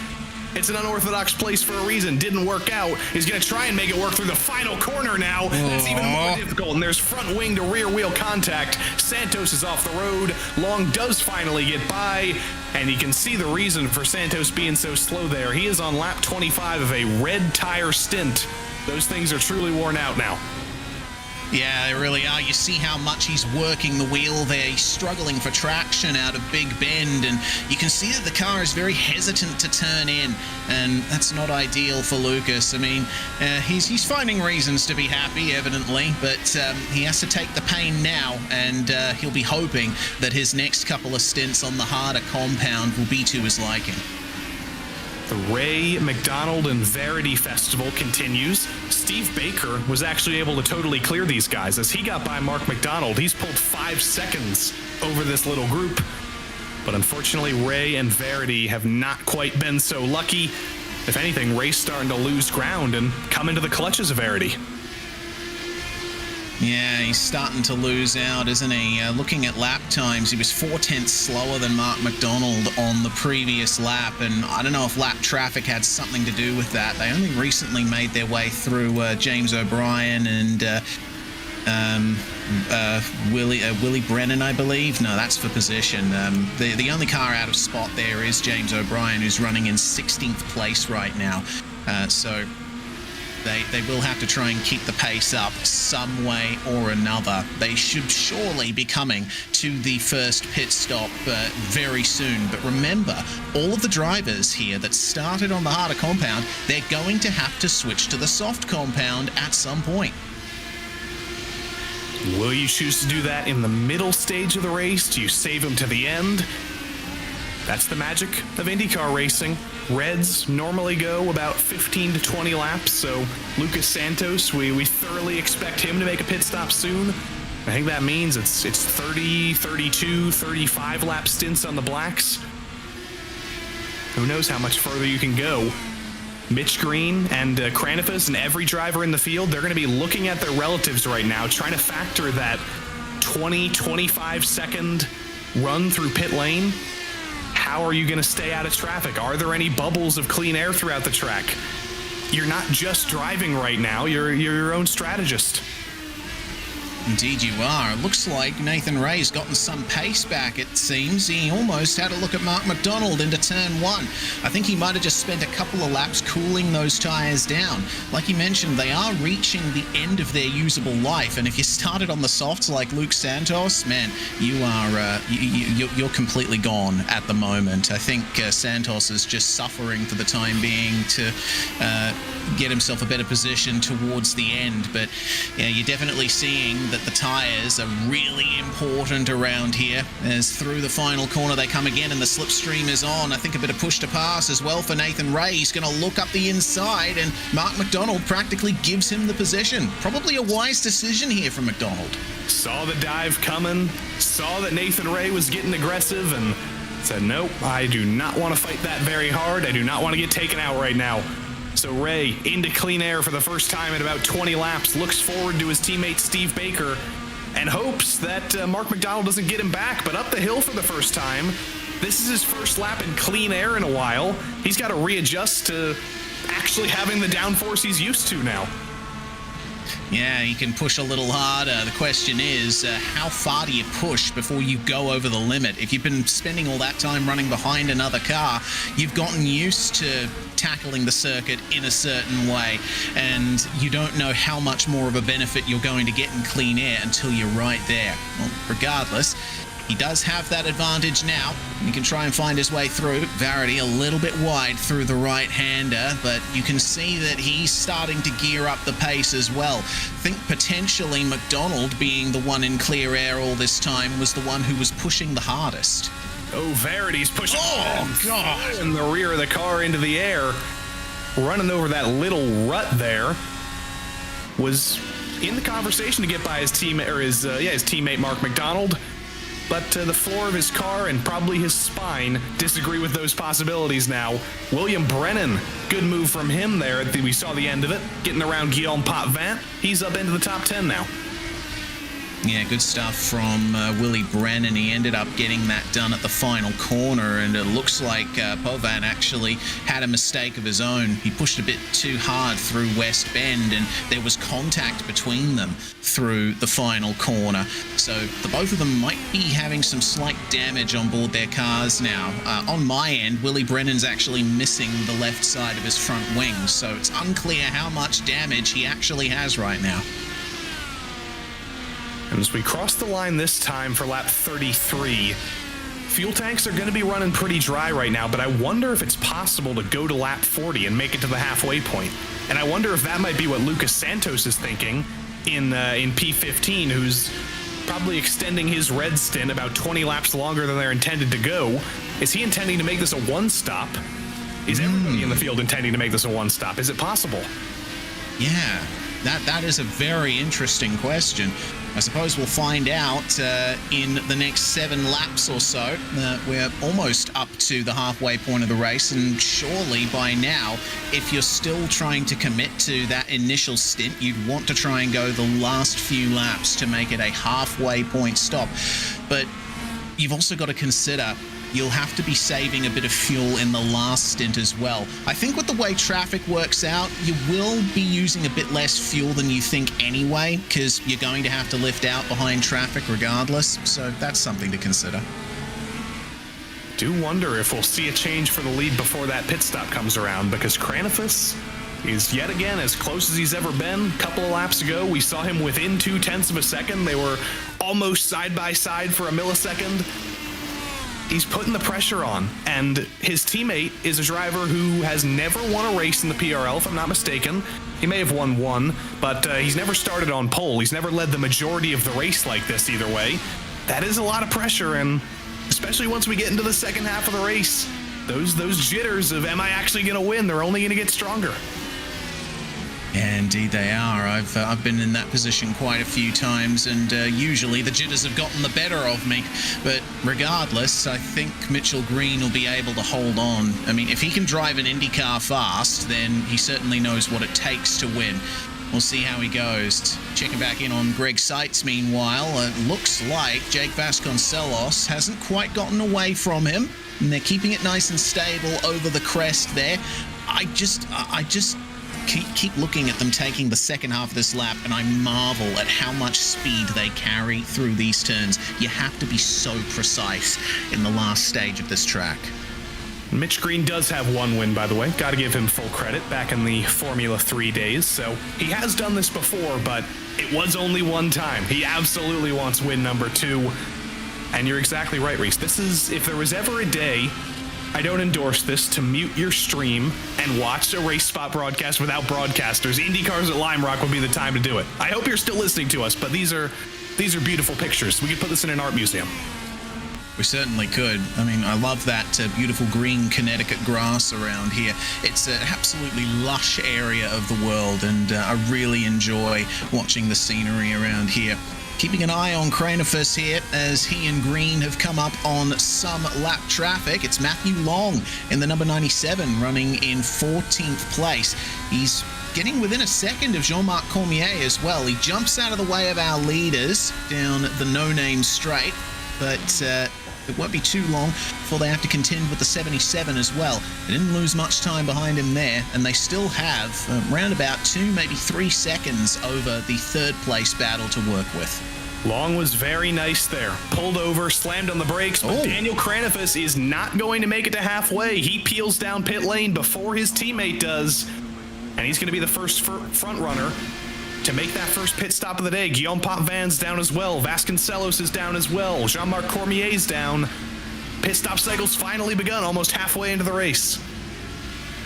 It's an unorthodox place for a reason. Didn't work out. He's going to try and make it work through the final corner now. That's even more difficult, and there's front wing to rear wheel contact. Santos is off the road. Long does finally get by, and you can see the reason for Santos being so slow there. He is on lap 25 of a red tire stint. Those things are truly worn out now. Yeah, they really are. You see how much he's working the wheel there. He's struggling for traction out of Big Bend, and you can see that the car is very hesitant to turn in, and that's not ideal for Lucas. I mean, he's finding reasons to be happy, evidently, but he has to take the pain now, and he'll be hoping that his next couple of stints on the harder compound will be to his liking. The Ray, McDonald, and Verity Festival continues. Steve Baker was actually able to totally clear these guys. As he got by Mark McDonald, he's pulled 5 seconds over this little group. But unfortunately, Ray and Verity have not quite been so lucky. If anything, Ray's starting to lose ground and come into the clutches of Verity. Yeah, he's starting to lose out, isn't he? Looking at lap times, he was 0.4 slower than Mark McDonald on the previous lap, and I don't know if lap traffic had something to do with that. They only recently made their way through James O'Brien and Willie Brennan, I believe. No, that's for position. The only car out of spot there is James O'Brien, who's running in 16th place right now. So they will have to try and keep the pace up some way or another. They should surely be coming to the first pit stop very soon. But remember, all of the drivers here that started on the harder compound, they're going to have to switch to the soft compound at some point. Will you choose to do that in the middle stage of the race? Do you save them to the end? That's the magic of IndyCar racing. Reds normally go about 15 to 20 laps, so Lucas Santos, we thoroughly expect him to make a pit stop soon. I think that means it's 30, 32, 35 lap stints on the blacks. Who knows how much further you can go. Mitch Green and Cranifus and every driver in the field, they're going to be looking at their relatives right now, trying to factor that 20, 25 second run through pit lane. How are you going to stay out of traffic? Are there any bubbles of clean air throughout the track? You're not just driving right now, you're your own strategist. Indeed you are. It looks like Nathan Ray's gotten some pace back, it seems. He almost had a look at Mark McDonald into turn 1. I think he might have just spent a couple of laps cooling those tyres down. Like you mentioned, they are reaching the end of their usable life, and if you started on the softs like Luke Santos, man, you are you're completely gone at the moment. I think Santos is just suffering for the time being to get himself a better position towards the end, but yeah, you're definitely seeing that the tyres are really important around here. As through the final corner they come again and the slipstream is on. I think a bit of push to pass as well for Nathan Ray. He's going to look up the inside and Mark McDonald practically gives him the position. Probably a wise decision here from McDonald. Saw the dive coming, saw that Nathan Ray was getting aggressive and said, nope, I do not want to fight that very hard. I do not want to get taken out right now. So Ray, into clean air for the first time in about 20 laps, looks forward to his teammate Steve Baker and hopes that Mark McDonald doesn't get him back, but up the hill for the first time. This is his first lap in clean air in a while. He's got to readjust to actually having the downforce he's used to now. Yeah, you can push a little harder. The question is, how far do you push before you go over the limit? If you've been spending all that time running behind another car, you've gotten used to tackling the circuit in a certain way, and you don't know how much more of a benefit you're going to get in clean air until you're right there. Well, regardless, He does have that advantage now. He can try and find his way through. Varady a little bit wide through the right-hander, but you can see that he's starting to gear up the pace as well. Think potentially McDonald, being the one in clear air all this time, was the one who was pushing the hardest. Oh, Verity's pushing God! in the rear of the car into the air, running over that little rut there. Was in the conversation to get by his teammate Mark McDonald, but the floor of his car and probably his spine disagree with those possibilities now. William Brennan, good move from him there. We saw the end of it, getting around Guillaume Potvin. He's up into the top 10 now. Yeah, good stuff from Willie Brennan. He ended up getting that done at the final corner, and it looks like Potvin actually had a mistake of his own. He pushed a bit too hard through West Bend, and there was contact between them through the final corner. So the both of them might be having some slight damage on board their cars now. On my end, Willie Brennan's actually missing the left side of his front wing, so it's unclear how much damage he actually has right now. And as we cross the line this time for lap 33, fuel tanks are going to be running pretty dry right now, but I wonder if it's possible to go to lap 40 and make it to the halfway point. And I wonder if that might be what Lucas Santos is thinking in P15, who's probably extending his red stint about 20 laps longer than they're intended to go. Is he intending to make this a one-stop? Is everybody in the field intending to make this a one-stop? Is it possible? Yeah, that is a very interesting question. I suppose we'll find out in the next 7 laps or so. We're almost up to the halfway point of the race, and surely by now, if you're still trying to commit to that initial stint, you'd want to try and go the last few laps to make it a halfway point stop. But you've also got to consider you'll have to be saving a bit of fuel in the last stint as well. I think with the way traffic works out, you will be using a bit less fuel than you think anyway, because you're going to have to lift out behind traffic regardless, so that's something to consider. Do wonder if we'll see a change for the lead before that pit stop comes around, because Kranifus is yet again as close as he's ever been. A couple of laps ago, we saw him within 0.2 of a second. They were almost side by side for a millisecond. He's putting the pressure on, and his teammate is a driver who has never won a race in the PRL, if I'm not mistaken. He may have won one, but he's never started on pole. He's never led the majority of the race like this either way. That is a lot of pressure, and especially once we get into the second half of the race, those jitters of am I actually going to win, they're only going to get stronger. Yeah, indeed they are. I've been in that position quite a few times, and usually the jitters have gotten the better of me. But regardless, I think Mitchell Green will be able to hold on. I mean, if he can drive an Indycar fast, then he certainly knows what it takes to win. We'll see how he goes. Checking back in on Greg Seitz, meanwhile. It looks like Jake Vasconcelos hasn't quite gotten away from him, and they're keeping it nice and stable over the crest there. I just keep looking at them taking the second half of this lap, and I marvel at how much speed they carry through these turns. You have to be so precise in the last stage of this track. Mitch Green does have one win, by the way. Got to give him full credit back in the Formula 3 days. So he has done this before, but it was only one time. He absolutely wants win number 2. And you're exactly right, Reese. This is, if there was ever a day, I don't endorse this, to mute your stream and watch a race spot broadcast without broadcasters. IndyCars at Lime Rock would be the time to do it. I hope you're still listening to us, but these are beautiful pictures. We could put this in an art museum. We certainly could. I mean, I love that beautiful green Connecticut grass around here. It's an absolutely lush area of the world, and I really enjoy watching the scenery around here. Keeping an eye on Kranifus here as he and Green have come up on some lap traffic. It's Matthew Long in the number 97 running in 14th place. He's getting within a second of Jean-Marc Cormier as well. He jumps out of the way of our leaders down the no-name straight, but it won't be too long before they have to contend with the 77 as well. They didn't lose much time behind him there, and they still have around about 2, maybe 3 seconds over the third place battle to work with. Long was very nice there. Pulled over, slammed on the brakes, but Daniel Kranifus is not going to make it to halfway. He peels down pit lane before his teammate does, and he's going to be the first front runner to make that first pit stop of the day. Guillaume Potvins down as well. Vasconcelos is down as well. Jean-Marc Cormier's down. Pit stop cycle's finally begun, almost halfway into the race.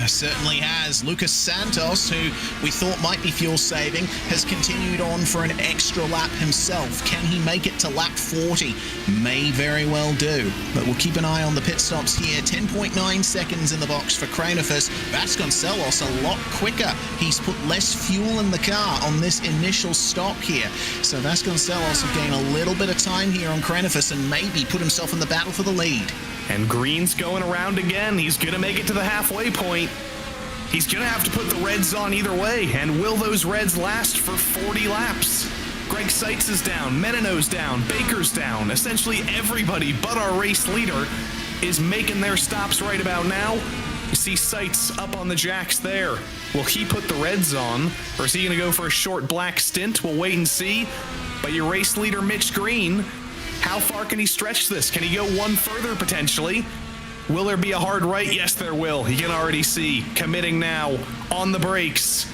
Certainly has. Lucas Santos, who we thought might be fuel saving, has continued on for an extra lap himself. Can he make it to lap 40? May very well do. But we'll keep an eye on the pit stops here. 10.9 seconds in the box for Kranefus. Vasconcelos a lot quicker. He's put less fuel in the car on this initial stop here. So Vasconcelos will gain a little bit of time here on Kranefus and maybe put himself in the battle for the lead. And Green's going around again. He's going to make it to the halfway point. He's going to have to put the reds on either way. And will those reds last for 40 laps? Greg Seitz is down. Menino's down. Baker's down. Essentially everybody but our race leader is making their stops right about now. You see Seitz up on the jacks there. Will he put the reds on? Or is he going to go for a short black stint? We'll wait and see. But your race leader, Mitch Green, how far can he stretch this? Can he go one further potentially? Will there be a hard right? Yes, there will. You can already see. Committing now on the brakes.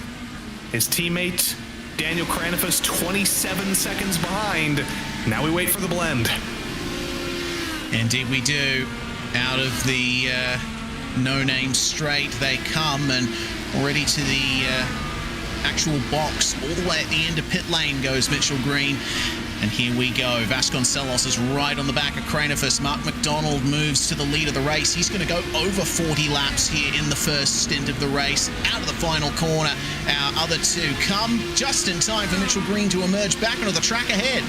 His teammate, Daniel Kranefus, 27 seconds behind. Now we wait for the blend. Indeed we do. Out of the no-name straight they come, and already to the actual box. All the way at the end of pit lane goes Mitchell Green. And here we go. Vasconcelos is right on the back of Kranefus. Mark McDonald moves to the lead of the race. He's going to go over 40 laps here in the first stint of the race. Out of the final corner, our other two come just in time for Mitchell Green to emerge back onto the track ahead.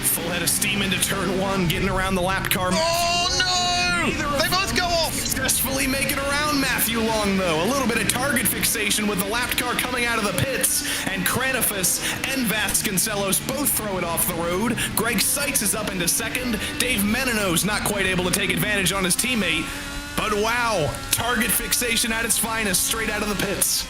Full head of steam into turn one, getting around the lap car. Oh, no! They both go off! Successfully making around Matthew Long, though. A little bit of target fixation with the lap car coming out of the pits, and Kranefus and Vasconcelos both throw it off the road. Greg Seitz is up into second. Dave Menino's not quite able to take advantage on his teammate, but wow, target fixation at its finest, straight out of the pits.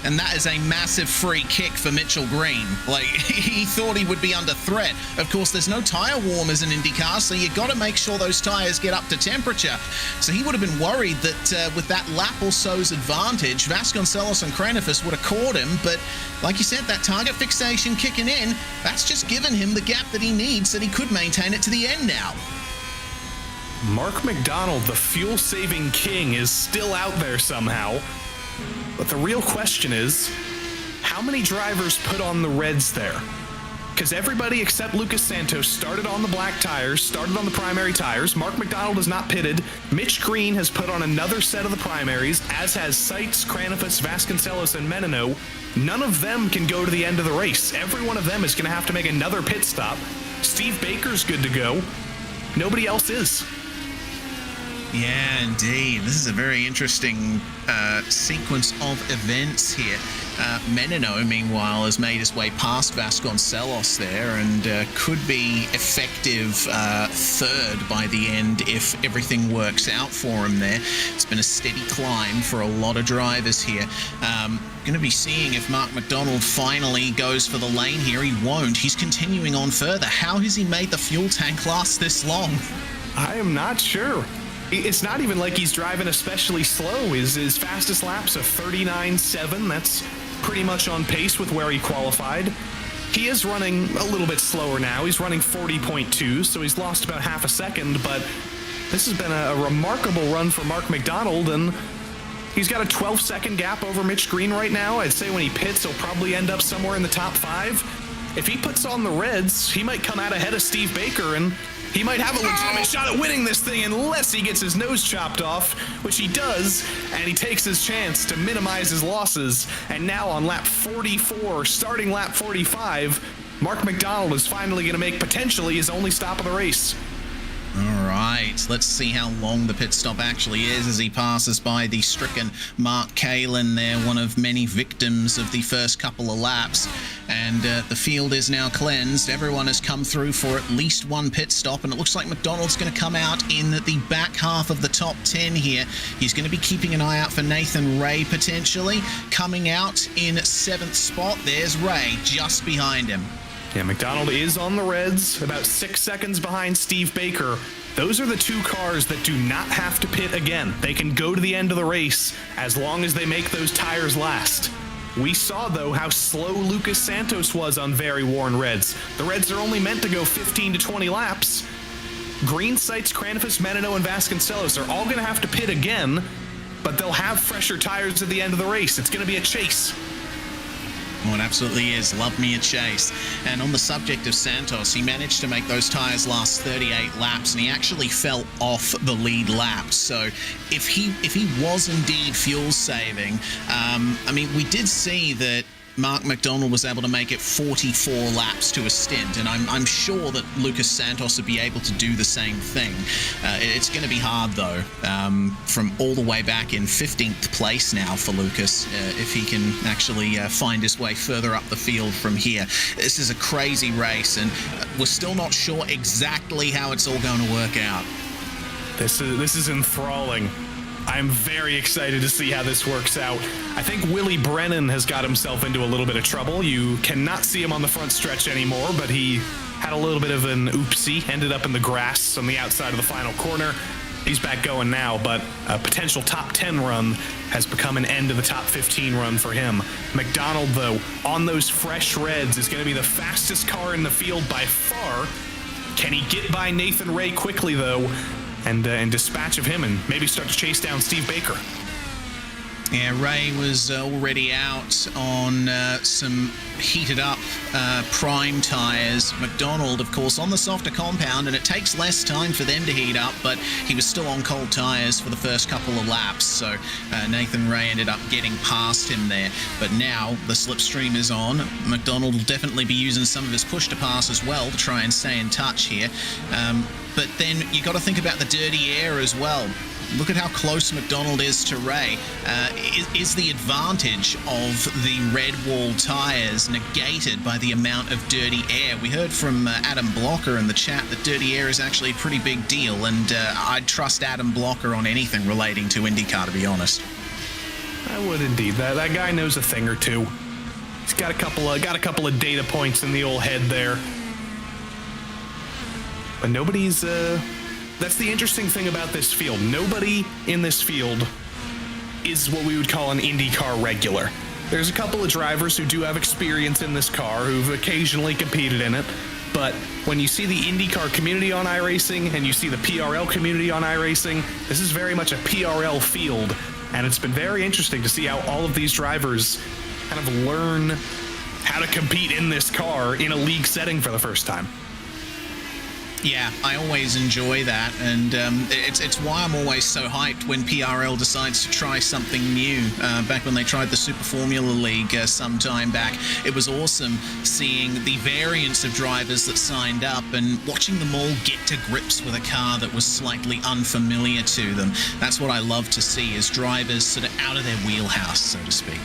And that is a massive free kick for Mitchell Green. Like, he thought he would be under threat. Of course, there's no tire warmers in Indycar, so you got to make sure those tires get up to temperature. So he would have been worried that with that lap or so's advantage, Vasconcelos and Kranefus would have caught him. But like you said, that target fixation kicking in, that's just given him the gap that he needs so that he could maintain it to the end now. Mark McDonald, the fuel-saving king, is still out there somehow. But the real question is, how many drivers put on the reds there? Because everybody except Lucas Santos started on the black tires, started on the primary tires. Mark McDonald is not pitted. Mitch Green has put on another set of the primaries, as has Seitz, Kranefus, Vasconcelos, and Menino. None of them can go to the end of the race. Every one of them is going to have to make another pit stop. Steve Baker's good to go. Nobody else is. Yeah, indeed. This is a very interesting sequence of events here. Menino, meanwhile, has made his way past Vasconcelos there and could be effective third by the end if everything works out for him there. It's been a steady climb for a lot of drivers here. Going to be seeing if Mark McDonald finally goes for the lane here. He won't. He's continuing on further. How has he made the fuel tank last this long? I am not sure. It's not even like he's driving especially slow. His fastest lap's a 39.7. That's pretty much on pace with where he qualified. He is running a little bit slower now. He's running 40.2, so he's lost about half a second, but this has been a remarkable run for Mark McDonald, and he's got a 12-second gap over Mitch Green right now. I'd say when he pits, he'll probably end up somewhere in the top 5. If he puts on the reds, he might come out ahead of Steve Baker, and he might have a legitimate shot at winning this thing unless he gets his nose chopped off, which he does, and he takes his chance to minimize his losses. And now on lap 44, starting lap 45, Mark McDonald is finally going to make potentially his only stop of the race. All right, let's see how long the pit stop actually is as he passes by the stricken Mark Kalin there, one of many victims of the first couple of laps. And the field is now cleansed. Everyone has come through for at least one pit stop, and it looks like McDonald's going to come out in the back half of the top 10 here. He's going to be keeping an eye out for Nathan Ray potentially. Coming out in 7th spot, there's Ray just behind him. Yeah, McDonald is on the reds, about 6 seconds behind Steve Baker. Those are the two cars that do not have to pit again. They can go to the end of the race as long as they make those tires last. We saw, though, how slow Lucas Santos was on very worn reds. The reds are only meant to go 15 to 20 laps. Green Sights, Cranifus, Menino, and Vasconcelos are all going to have to pit again, but they'll have fresher tires at the end of the race. It's going to be a chase. Oh, it absolutely is. Love me a chase. And on the subject of Santos, he managed to make those tires last 38 laps, and he actually fell off the lead lap. So if he was indeed fuel saving, I mean, we did see that Mark McDonald was able to make it 44 laps to a stint, and I'm sure that Lucas Santos would be able to do the same thing. It's going to be hard, though, from all the way back in 15th place now for Lucas, if he can actually find his way further up the field from here. This is a crazy race, and we're still not sure exactly how it's all going to work out. This is enthralling. I'm very excited to see how this works out. I think Willie Brennan has got himself into a little bit of trouble. You cannot see him on the front stretch anymore, but he had a little bit of an oopsie, ended up in the grass on the outside of the final corner. He's back going now, but a potential top 10 run has become an end of the top 15 run for him. McDonald, though, on those fresh reds, is going to be the fastest car in the field by far. Can he get by Nathan Ray quickly, though, and dispatch of him and maybe start to chase down Steve Baker? Yeah, Ray was already out on some heated up prime tires. McDonald, of course, on the softer compound, and it takes less time for them to heat up, but he was still on cold tires for the first couple of laps, so Nathan Ray ended up getting past him there. But now the slipstream is on. McDonald will definitely be using some of his push to pass as well to try and stay in touch here. But then you got to think about the dirty air as well. Look at how close McDonald is to Ray. Is the advantage of the red wall tires negated by the amount of dirty air? We heard from Adam Blocker in the chat that dirty air is actually a pretty big deal, and I'd trust Adam Blocker on anything relating to IndyCar, to be honest. I would indeed. That guy knows a thing or two. He's got a couple of data points in the old head there. But nobody's, that's the interesting thing about this field. Nobody in this field is what we would call an IndyCar regular. There's a couple of drivers who do have experience in this car, who've occasionally competed in it. But when you see the IndyCar community on iRacing and you see the PRL community on iRacing, this is very much a PRL field. And it's been very interesting to see how all of these drivers kind of learn how to compete in this car in a league setting for the first time. Yeah, I always enjoy that, and it's why I'm always so hyped when PRL decides to try something new. Back when they tried the Super Formula League some time back, it was awesome seeing the variance of drivers that signed up and watching them all get to grips with a car that was slightly unfamiliar to them. That's what I love to see, is drivers sort of out of their wheelhouse, so to speak.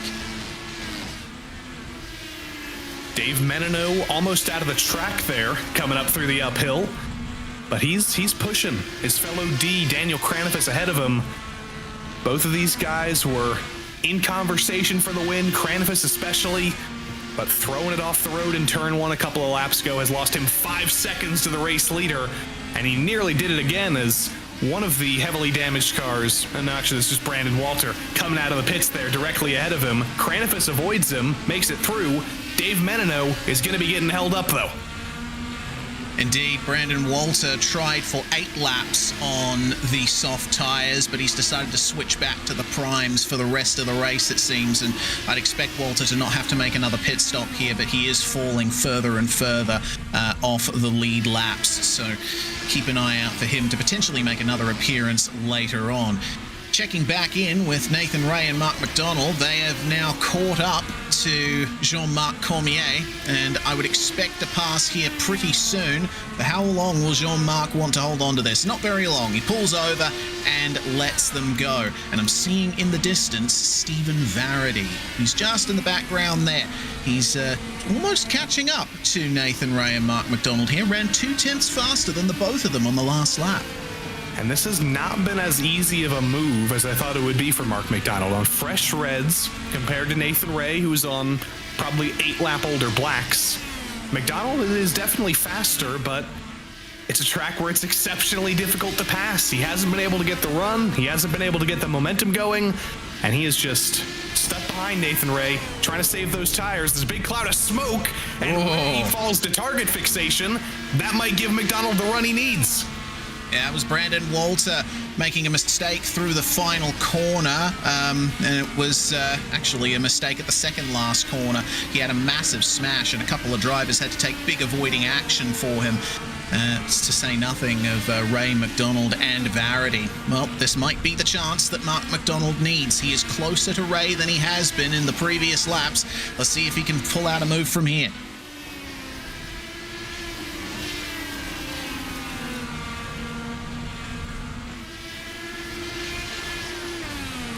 Dave Menino almost out of the track there, coming up through the uphill. But he's pushing. His fellow D, Daniel Cranifus, ahead of him. Both of these guys were in conversation for the win, Cranifus especially, but throwing it off the road in turn one a couple of laps ago has lost him 5 seconds to the race leader, and he nearly did it again as one of the heavily damaged cars, and actually this is Brandon Walter, coming out of the pits there directly ahead of him. Cranifus avoids him, makes it through. Dave Menino is going to be getting held up, though. Indeed, Brandon Walter tried for 8 laps on the soft tyres, but he's decided to switch back to the primes for the rest of the race, it seems, and I'd expect Walter to not have to make another pit stop here, but he is falling further and further off the lead laps, so keep an eye out for him to potentially make another appearance later on. Checking back in with Nathan Ray and Mark McDonald, they have now caught up to Jean-Marc Cormier, and I would expect to pass here pretty soon. But how long will Jean-Marc want to hold on to this? Not very long. He pulls over and lets them go. And I'm seeing in the distance Stephen Varady. He's just in the background there. He's almost catching up to Nathan Ray and Mark McDonald here. Ran 0.2 faster than the both of them on the last lap. And this has not been as easy of a move as I thought it would be for Mark McDonald on fresh reds compared to Nathan Ray, who's on probably 8-lap older blacks. McDonald is definitely faster, but it's a track where it's exceptionally difficult to pass. He hasn't been able to get the run, he hasn't been able to get the momentum going, and he is just stuck behind Nathan Ray, trying to save those tires. There's a big cloud of smoke, and he falls to target fixation. That might give McDonald the run he needs. Yeah, it was Brandon Walter making a mistake through the final corner, and it was actually a mistake at the second last corner. He had a massive smash, and a couple of drivers had to take big avoiding action for him. To say nothing of Ray, McDonald, and Varady. Well, this might be the chance that Mark McDonald needs. He is closer to Ray than he has been in the previous laps. Let's see if he can pull out a move from here.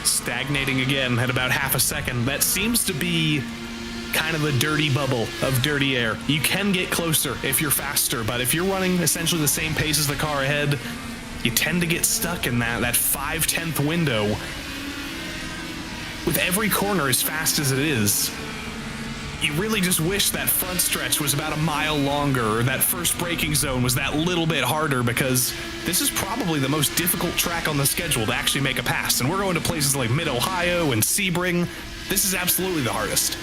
Stagnating again at about half a second. That seems to be kind of the dirty bubble of dirty air. You can get closer if you're faster, but if you're running essentially the same pace as the car ahead, you tend to get stuck in that 5/10th window. With every corner as fast as it is, you really just wish that front stretch was about a mile longer, or that first braking zone was that little bit harder, because this is probably the most difficult track on the schedule to actually make a pass. And we're going to places like Mid-Ohio and Sebring. This is absolutely the hardest.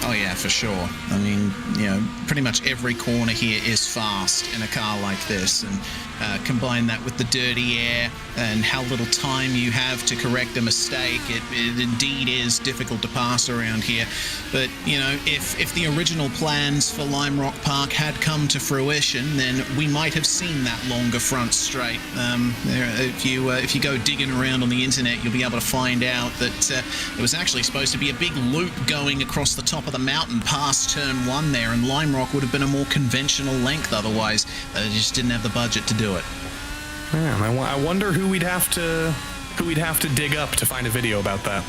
Oh yeah, for sure. I mean, pretty much every corner here is fast in a car like this, and combine that with the dirty air and how little time you have to correct a mistake, it indeed is difficult to pass around here. But, if the original plans for Lime Rock Park had come to fruition, then we might have seen that longer front straight. If you go digging around on the internet, you'll be able to find out that it was actually supposed to be a big loop going across the top of the mountain past turn 1 there, and Lime Rock would have been a more conventional length otherwise. They just didn't have the budget to do it. Man, I wonder who we'd have to dig up to find a video about that.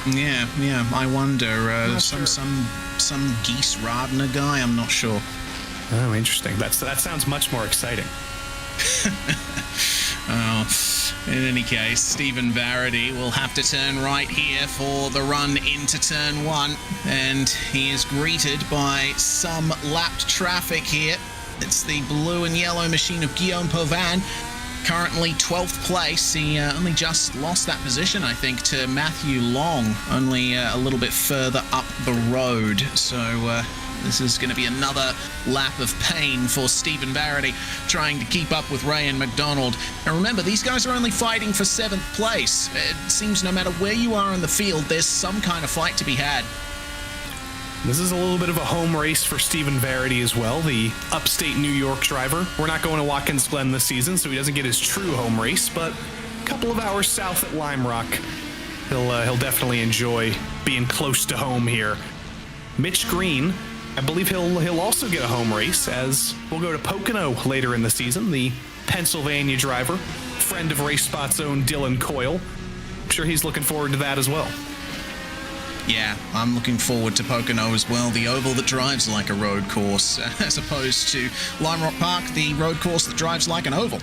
Yeah, I wonder. Some Geese Radner guy, I'm not sure. Oh, interesting. That sounds much more exciting. Oh, in any case, Stephen Varady will have to turn right here for the run into turn 1, and he is greeted by some lapped traffic here. It's the blue and yellow machine of Guillaume Pauvin, currently 12th place. He only just lost that position, I think, to Matthew Long, only a little bit further up the road. So this is going to be another lap of pain for Stephen Varady, trying to keep up with Ray and McDonald. And remember, these guys are only fighting for 7th place. It seems no matter where you are in the field, there's some kind of fight to be had. This is a little bit of a home race for Stephen Varady as well, the upstate New York driver. We're not going to Watkins Glen this season, so he doesn't get his true home race, but a couple of hours south at Lime Rock, he'll definitely enjoy being close to home here. Mitch Green, I believe he'll also get a home race, as we'll go to Pocono later in the season. The Pennsylvania driver, friend of RaceSpot's own Dylan Coyle. I'm sure he's looking forward to that as well. Yeah, I'm looking forward to Pocono as well, the oval that drives like a road course, as opposed to Lime Rock Park, the road course that drives like an oval.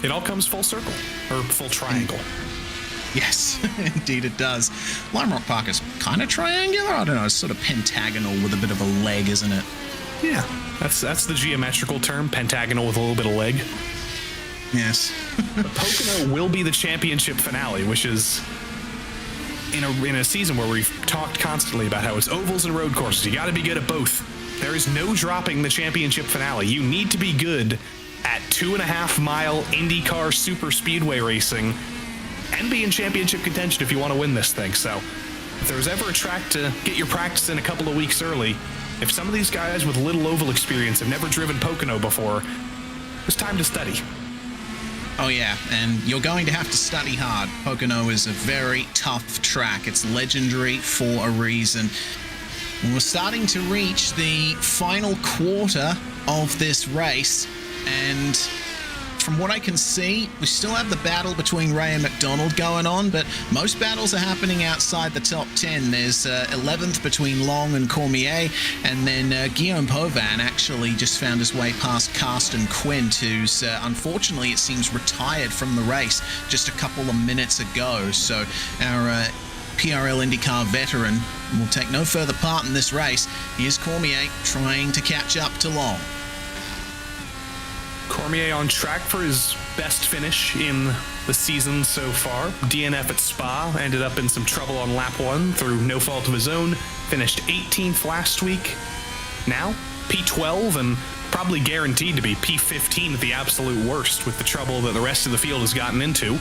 It all comes full circle, or full triangle. Yes, indeed it does. Lime Rock Park is kind of triangular. I don't know, it's sort of pentagonal with a bit of a leg, isn't it? Yeah, that's the geometrical term, pentagonal with a little bit of leg. Yes. But Pocono will be the championship finale, which is in a season where we've talked constantly about how it's ovals and road courses. You got to be good at both. There is no dropping the championship finale. You need to be good at 2.5-mile IndyCar super speedway racing and be in championship contention if you want to win this thing. So if there's ever a track to get your practice in a couple of weeks early, if some of these guys with little oval experience have never driven Pocono before, it's time to study. Oh yeah, and you're going to have to study hard. Pocono is a very tough track. It's legendary for a reason. And we're starting to reach the final quarter of this race, and from what I can see, we still have the battle between Ray and McDonald going on, but most battles are happening outside the top 10. There's 11th between Long and Cormier, and then Guillaume Pauvin actually just found his way past Carsten Quint, who's unfortunately, it seems, retired from the race just a couple of minutes ago. So our PRL IndyCar veteran will take no further part in this race. Here's Cormier trying to catch up to Long. Cormier on track for his best finish in the season so far. DNF at Spa, ended up in some trouble on lap 1 through no fault of his own. Finished 18th last week. Now, P12 and probably guaranteed to be P15 at the absolute worst with the trouble that the rest of the field has gotten into.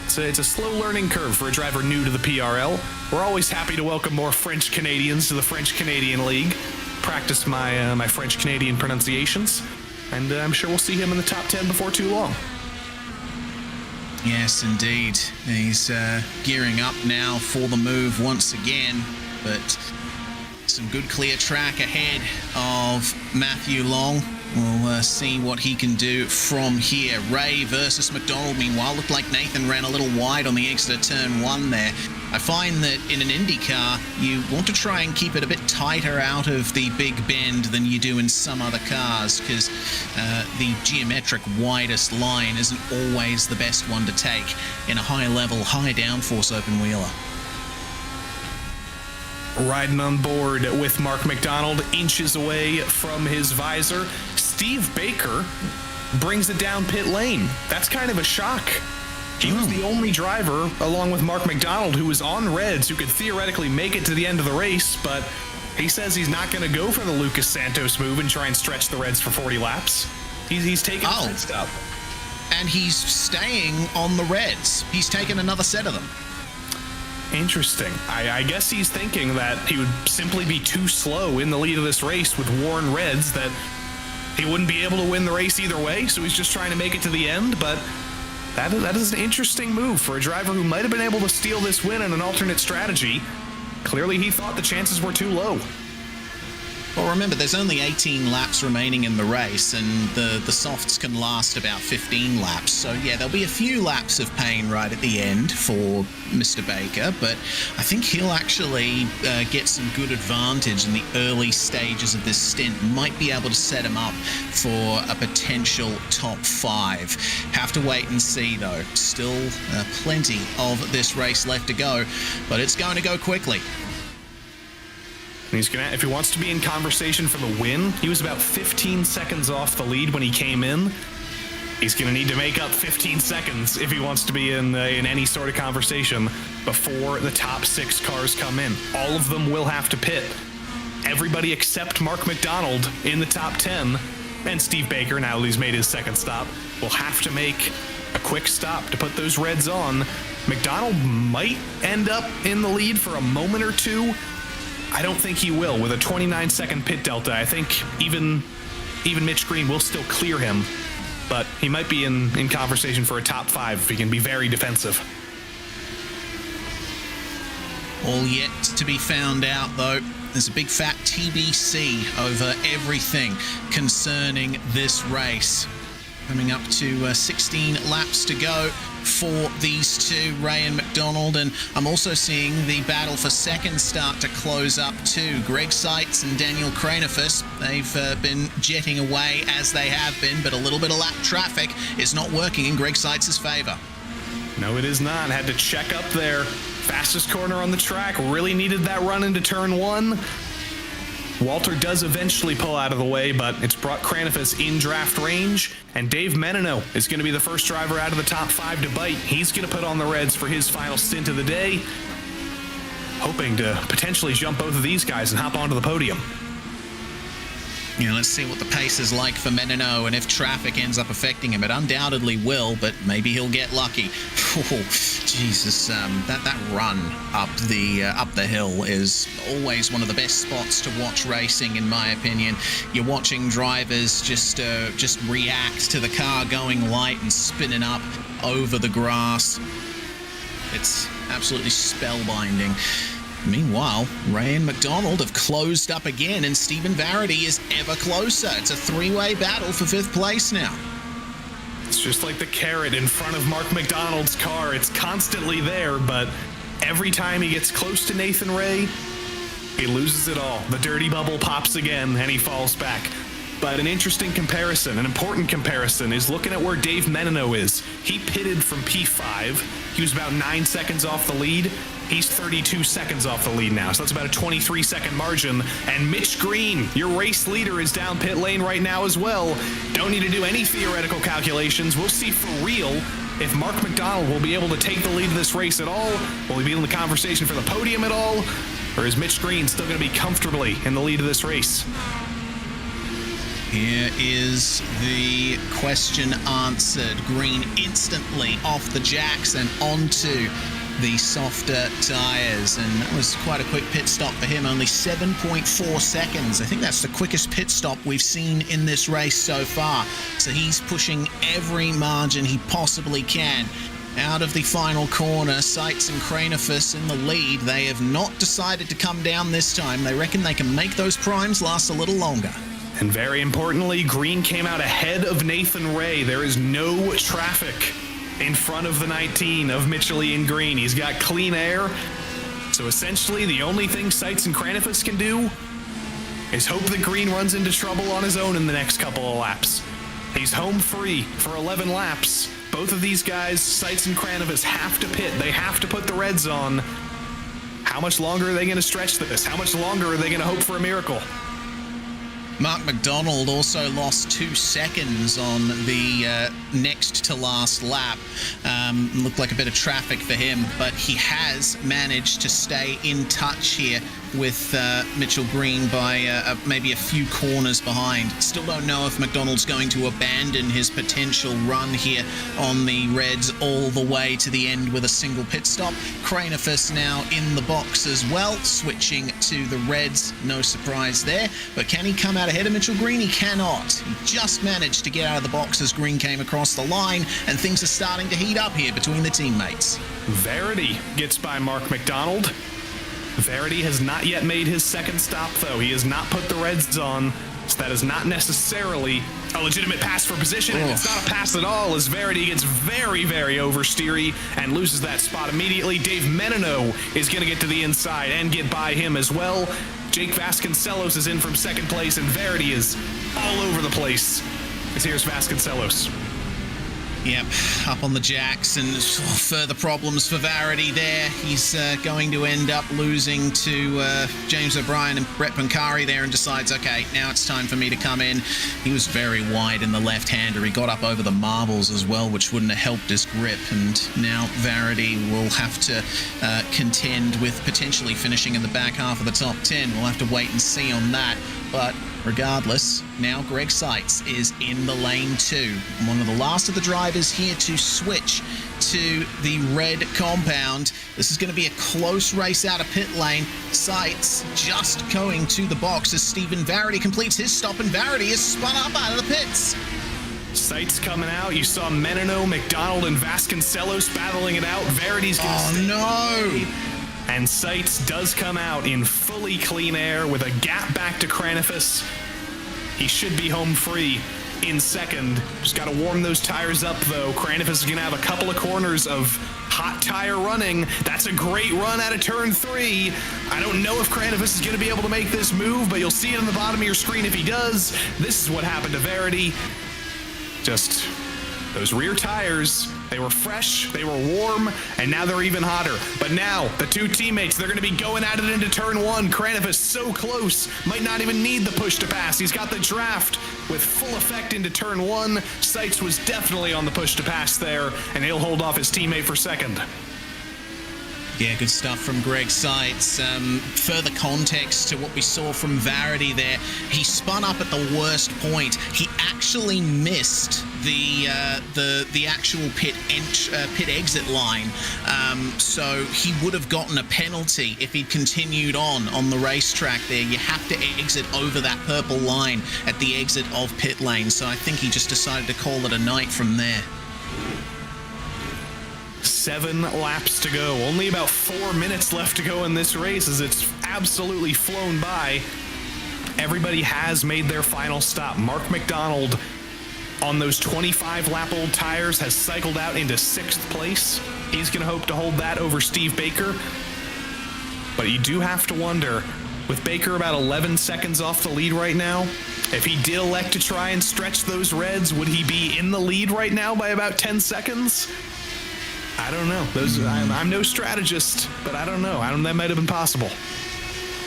It's a slow learning curve for a driver new to the PRL. We're always happy to welcome more French Canadians to the French Canadian League. Practice my French Canadian pronunciations, and I'm sure we'll see him in the top 10 before too long. Yes, indeed. He's gearing up now for the move once again, but some good clear track ahead of Matthew Long. We'll see what he can do from here. Ray versus McDonald, meanwhile, looked like Nathan ran a little wide on the exit of turn 1 there. I find that in an IndyCar, you want to try and keep it a bit tighter out of the big bend than you do in some other cars, because the geometric widest line isn't always the best one to take in a high-level, high-downforce open wheeler. Riding on board with Mark McDonald, inches away from his visor. Steve Baker brings it down pit lane. That's kind of a shock. He was the only driver, along with Mark McDonald, who was on reds, who could theoretically make it to the end of the race, but he says he's not going to go for the Lucas Santos move and try and stretch the reds for 40 laps. He's taking a pit stop. And he's staying on the reds. He's taken another set of them. Interesting. I guess he's thinking that he would simply be too slow in the lead of this race with worn reds, that he wouldn't be able to win the race either way, so he's just trying to make it to the end. But that is an interesting move for a driver who might have been able to steal this win in an alternate strategy. Clearly he thought the chances were too low. Well, remember, there's only 18 laps remaining in the race, and the softs can last about 15 laps. So, yeah, there'll be a few laps of pain right at the end for Mr. Baker, but I think he'll actually get some good advantage in the early stages of this stint. Might be able to set him up for a potential top 5. Have to wait and see, though. Still plenty of this race left to go, but it's going to go quickly. He's gonna, if he wants to be in conversation for the win, he was about 15 seconds off the lead when he came in. He's going to need to make up 15 seconds if he wants to be in any sort of conversation before the top 6 cars come in. All of them will have to pit. Everybody except Mark McDonald in the top 10, and Steve Baker, now that he's made his second stop, will have to make a quick stop to put those reds on. McDonald might end up in the lead for a moment or two. I don't think he will. With a 29-second pit delta, I think even Mitch Green will still clear him, but he might be in conversation for a top 5 if he can be very defensive. All yet to be found out, though. There's a big fat TBC over everything concerning this race. Coming up to 16 laps to go for these two, Ray and McDonald, and I'm also seeing the battle for second start to close up too. Greg Seitz and Daniel Cranefus, they've been jetting away as they have been, but a little bit of lap traffic is not working in Greg Seitz's favor. No, it is not. Had to check up there. Fastest corner on the track, really needed that run into turn 1. Walter does eventually pull out of the way, but it's brought Cranefus in draft range, and Dave Menino is going to be the first driver out of the top 5 to bite. He's going to put on the reds for his final stint of the day, hoping to potentially jump both of these guys and hop onto the podium. Yeah, let's see what the pace is like for Menino, and if traffic ends up affecting him. It undoubtedly will, but maybe he'll get lucky. Oh, Jesus, that run up the hill is always one of the best spots to watch racing, in my opinion. You're watching drivers just react to the car going light and spinning up over the grass. It's absolutely spellbinding. Meanwhile, Ray and McDonald have closed up again, and Stephen Varady is ever closer. It's a 3-way battle for 5th place now. It's just like the carrot in front of Mark McDonald's car. It's constantly there, but every time he gets close to Nathan Ray, he loses it all. The dirty bubble pops again, and he falls back. But an interesting comparison, an important comparison, is looking at where Dave Menino is. He pitted from P5. He was about 9 seconds off the lead. He's 32 seconds off the lead now, so that's about a 23-second margin. And Mitch Green, your race leader, is down pit lane right now as well. Don't need to do any theoretical calculations. We'll see for real if Mark McDonald will be able to take the lead of this race at all. Will he be in the conversation for the podium at all? Or is Mitch Green still going to be comfortably in the lead of this race? Here is the question answered. Green instantly off the jacks and onto the softer tires, and that was quite a quick pit stop for him. Only 7.4 seconds. I think that's the quickest pit stop we've seen in this race so far. So he's pushing every margin he possibly can. Out of the final corner, Seitz and Kranefus in the lead. They have not decided to come down this time. They reckon they can make those primes last a little longer. And very importantly, Green came out ahead of Nathan Ray. There is no traffic in front of the 19 of Mitchell Ian Green. He's got clean air. So essentially, the only thing Seitz and Kranefus can do is hope that Green runs into trouble on his own in the next couple of laps. He's home free for 11 laps. Both of these guys, Seitz and Kranefus, have to pit. They have to put the reds on. How much longer are they going to stretch this? How much longer are they going to hope for a miracle? Mark McDonald also lost 2 seconds on the next to last lap. Looked like a bit of traffic for him, but he has managed to stay in touch here with Mitchell Green by maybe a few corners behind. Still don't know if McDonald's going to abandon his potential run here on the Reds all the way to the end with a single pit stop. Kranefus now in the box as well, switching to the Reds. No surprise there, but can he come out ahead of Mitchell Green? He cannot. He just managed to get out of the box as Green came across the line, and things are starting to heat up here between the teammates. Verity gets by Mark McDonald. Verity has not yet made his second stop, though. He has not put the reds on, so that is not necessarily a legitimate pass for position, and it's not a pass at all, as Verity gets very, very oversteery and loses that spot immediately. Dave Menino is going to get to the inside and get by him as well. Jake Vasconcelos is in from second place, and Verity is all over the place. As here's Vasconcelos. Yep, up on the jacks, and further problems for Verity there. He's going to end up losing to James O'Brien and Brett Pancari there, and decides, okay, now it's time for me to come in. He was very wide in the left-hander. He got up over the marbles as well, which wouldn't have helped his grip, and now Verity will have to contend with potentially finishing in the back half of the top 10. We'll have to wait and see on that, but regardless, now Greg Seitz is in the lane 2. One of the last of the drivers here to switch to the red compound. This is going to be a close race out of pit lane. Seitz just going to the box as Stephen Verity completes his stop, and Verity is spun up out of the pits. Seitz coming out. You saw Menino, McDonald, and Vasconcelos battling it out. Verity's going to stay. No! And Seitz does come out in fully clean air with a gap back to Kranefus. He should be home free in second. Just got to warm those tires up, though. Kranefus is going to have a couple of corners of hot tire running. That's a great run out of turn 3. I don't know if Kranefus is going to be able to make this move, but you'll see it on the bottom of your screen if he does. This is what happened to Verity. Just those rear tires, they were fresh, they were warm, and now they're even hotter. But now, the two teammates, they're going to be going at it into turn 1. Kranefus so close, might not even need the push to pass. He's got the draft with full effect into turn 1. Seitz was definitely on the push to pass there, and he'll hold off his teammate for second. Yeah, good stuff from Greg Seitz. Further context to what we saw from Verity there. He spun up at the worst point. He actually missed the actual pit exit line. So he would have gotten a penalty if he'd continued on the racetrack there. You have to exit over that purple line at the exit of pit lane. So I think he just decided to call it a night from there. 7 laps to go. Only about 4 minutes left to go in this race as it's absolutely flown by. Everybody has made their final stop. Mark McDonald on those 25-lap-old tires has cycled out into 6th place. He's going to hope to hold that over Steve Baker. But you do have to wonder, with Baker about 11 seconds off the lead right now, if he did elect to try and stretch those reds, would he be in the lead right now by about 10 seconds? I don't know. I'm no strategist, but I don't know. That might have been possible.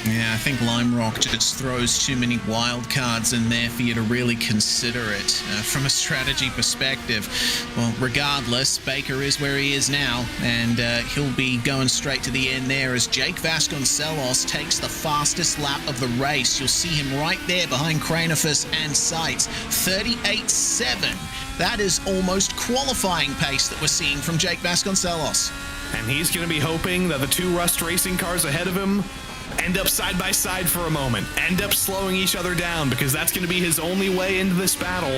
Yeah, I think Lime Rock just throws too many wild cards in there for you to really consider it from a strategy perspective. Well, regardless, Baker is where he is now, and he'll be going straight to the end there as Jake Vasconcelos takes the fastest lap of the race. You'll see him right there behind Cranifus and Seitz. 38.7. That is almost qualifying pace that we're seeing from Jake Vasconcelos. And he's going to be hoping that the two Rust Racing cars ahead of him end up side by side for a moment, end up slowing each other down, because that's going to be his only way into this battle.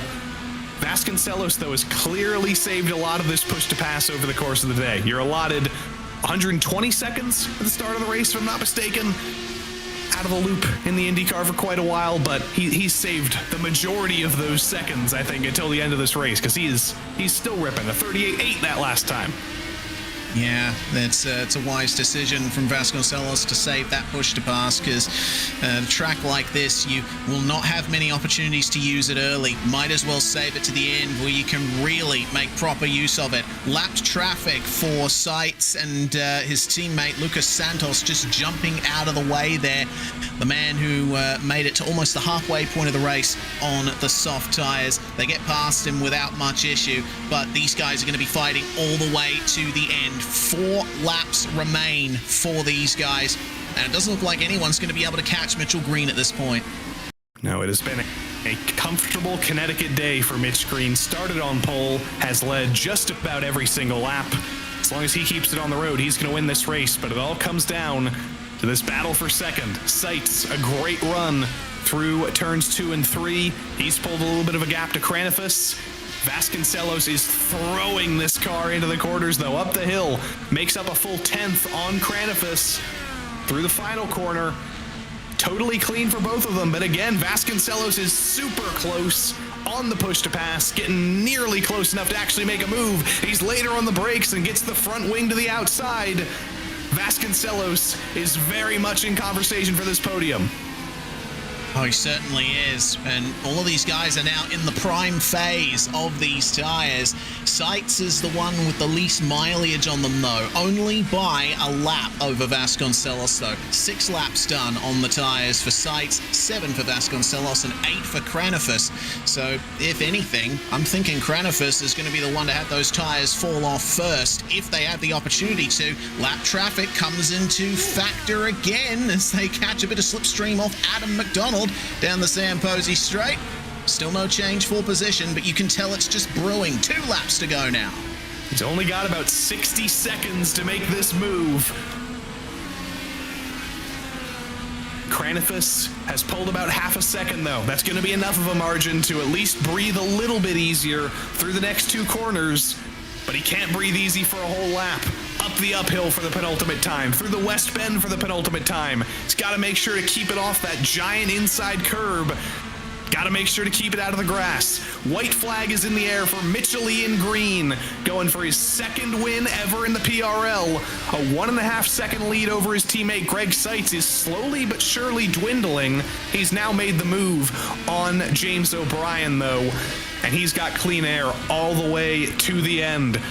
Vasconcelos, though, has clearly saved a lot of this push to pass over the course of the day. You're allotted 120 seconds at the start of the race, if I'm not mistaken. Out of the loop in the IndyCar for quite a while, but he's saved the majority of those seconds, I think, until the end of this race, because he's still ripping a 38.8 that last time. Yeah, it's a wise decision from Vasconcelos to save that push to pass, because a track like this, you will not have many opportunities to use it early. Might as well save it to the end where you can really make proper use of it. Lapped traffic for Seitz and his teammate Lucas Santos just jumping out of the way there. The man who made it to almost the halfway point of the race on the soft tires. They get past him without much issue, but these guys are going to be fighting all the way to the end. 4 laps remain for these guys, and it doesn't look like anyone's going to be able to catch Mitchell Green at this point. No, it has been a comfortable Connecticut day for Mitch Green. Started on pole, has led just about every single lap. As long as he keeps it on the road, he's going to win this race, but it all comes down to this battle for second. Seitz, a great run through turns 2 and 3. He's pulled a little bit of a gap to Cranifus. Vasconcelos is throwing this car into the quarters, though, up the hill. Makes up a full 10th on Cranifus through the final corner. Totally clean for both of them, but again, Vasconcelos is super close on the push to pass, getting nearly close enough to actually make a move. He's later on the brakes and gets the front wing to the outside. Vasconcelos is very much in conversation for this podium. Oh, he certainly is, and all of these guys are now in the prime phase of these tires. Seitz is the one with the least mileage on them, though, only by a lap over Vasconcelos, though. 6 laps done on the tires for Seitz, 7 for Vasconcelos, and 8 for Cranifus. So, if anything, I'm thinking Cranifus is going to be the one to have those tires fall off first, if they have the opportunity to. Lap traffic comes into factor again as they catch a bit of slipstream off Adam McDonald down the Sam Posey straight. Still no change for position, but you can tell it's just brewing. 2 laps to go now. He's only got about 60 seconds to make this move. Cranifus has pulled about half a second, though. That's going to be enough of a margin to at least breathe a little bit easier through the next 2 corners. But he can't breathe easy for a whole lap. Up the uphill for the penultimate time, through the West Bend for the penultimate time. He's got to make sure to keep it off that giant inside curb. Got to make sure to keep it out of the grass. White flag is in the air for Mitchell Green, going for his 2nd win ever in the PRL. A 1.5 second lead over his teammate Greg Seitz is slowly but surely dwindling. He's now made the move on James O'Brien, though, and he's got clean air all the way to the end.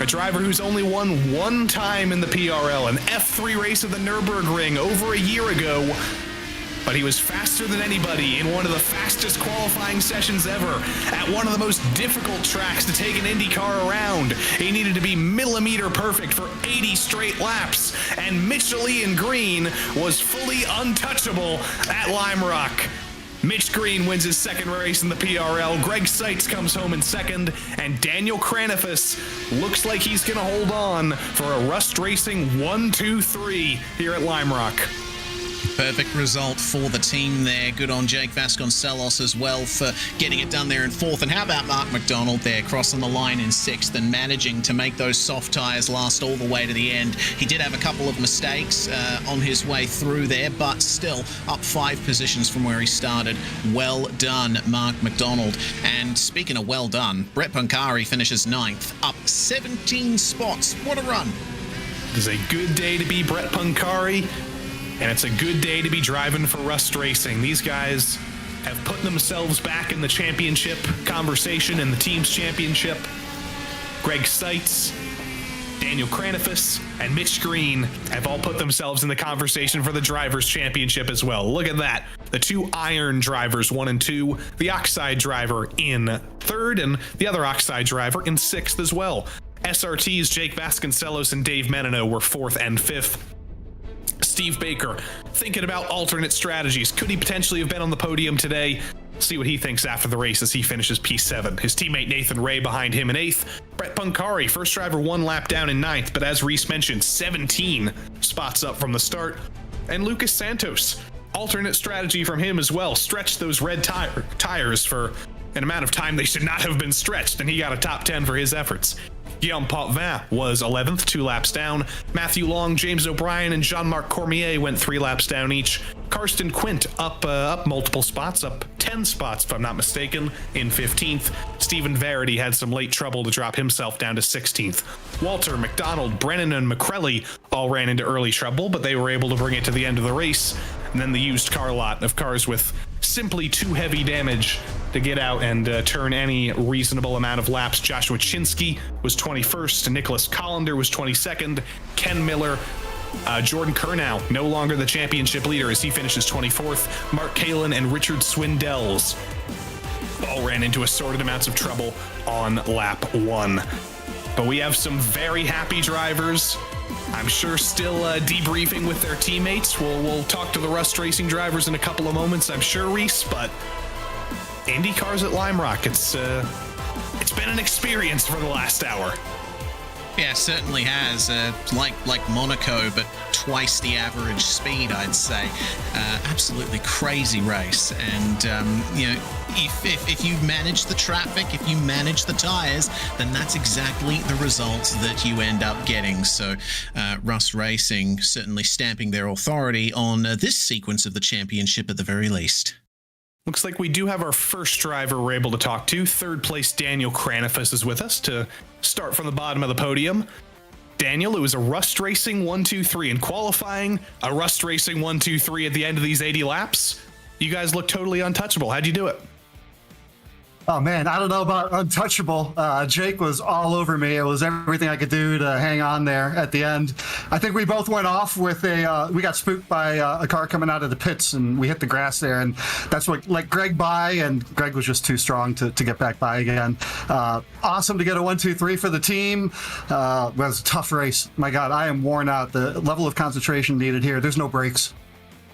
A driver who's only won 1 time in the PRL, an F3 race at the Nürburgring over a year ago. But he was faster than anybody in one of the fastest qualifying sessions ever at one of the most difficult tracks to take an IndyCar around. He needed to be millimeter perfect for 80 straight laps, and Mitchell Green was fully untouchable at Lime Rock. Mitch Green wins his 2nd race in the PRL. Greg Seitz comes home in 2nd, and Daniel Cranifus looks like he's going to hold on for a Rust Racing 1-2-3 here at Lime Rock. Perfect result for the team there. Good on Jake Vasconcelos as well for getting it done there in 4th. And how about Mark McDonald there crossing the line in 6th and managing to make those soft tires last all the way to the end. He did have a couple of mistakes on his way through there, but still up 5 positions from where he started. Well done, Mark McDonald. And speaking of well done, Brett Pancari finishes 9th, up 17 spots. What a run. It is a good day to be Brett Pancari. And it's a good day to be driving for Rust Racing. These guys have put themselves back in the championship conversation, in the team's championship. Greg Seitz, Daniel Daniel Cranifus and Mitch Green have all put themselves in the conversation for the Drivers' Championship as well. Look at that. The two Iron drivers, 1 and 2, the Oxide driver in 3rd, and the other Oxide driver in 6th as well. SRT's Jake Vasconcelos and Dave Menino were 4th and 5th. Steve Baker thinking about alternate strategies. Could he potentially have been on the podium today? See what he thinks after the race as he finishes P7. His teammate Nathan Ray behind him in 8th. Brett Pancari, first driver 1 lap down in 9th, but as Reese mentioned, 17 spots up from the start. And Lucas Santos, alternate strategy from him as well. Stretched those red tires for an amount of time they should not have been stretched, and he got a top 10 for his efforts. Guillaume Potvin was 11th, 2 laps down. Matthew Long, James O'Brien, and Jean-Marc Cormier went 3 laps down each. Karsten Quint up multiple spots, up 10 spots if I'm not mistaken, in 15th. Stephen Verity had some late trouble to drop himself down to 16th. Walter, McDonald, Brennan, and McCrelly all ran into early trouble, but they were able to bring it to the end of the race. And then the used car lot of cars with simply too heavy damage to get out and turn any reasonable amount of laps. Joshua Chinsky was 21st, Nicholas Collender was 22nd, Ken Miller, Jordan Kernow, no longer the championship leader as he finishes 24th, Mark Kalin and Richard Swindells all ran into assorted amounts of trouble on lap 1. But we have some very happy drivers. I'm sure still debriefing with their teammates. We'll talk to the Rust Racing drivers in a couple of moments, I'm sure, Reese, but Indycars at Lime Rock, it's been an experience for the last hour. Yeah, certainly has. Like Monaco, but twice the average speed, I'd say. Absolutely crazy race. And, if you manage the traffic, if you manage the tires, then that's exactly the results that you end up getting. So Rust Racing certainly stamping their authority on this sequence of the championship at the very least. Looks like we do have our first driver we're able to talk to. 3rd place Daniel Cranifus is with us to start from the bottom of the podium. Daniel, it was a Rust Racing 1-2-3 in qualifying, a Rust Racing 1-2-3 at the end of these 80 laps. You guys look totally untouchable. How'd you do it? Oh, man, I don't know about untouchable. Jake was all over me. It was everything I could do to hang on there at the end. I think we both went off with we got spooked by a car coming out of the pits, and we hit the grass there, and that's what let Greg by, and Greg was just too strong to get back by again. Awesome to get a 1-2-3 for the team. It was a tough race. My God, I am worn out. The level of concentration needed here, there's no brakes.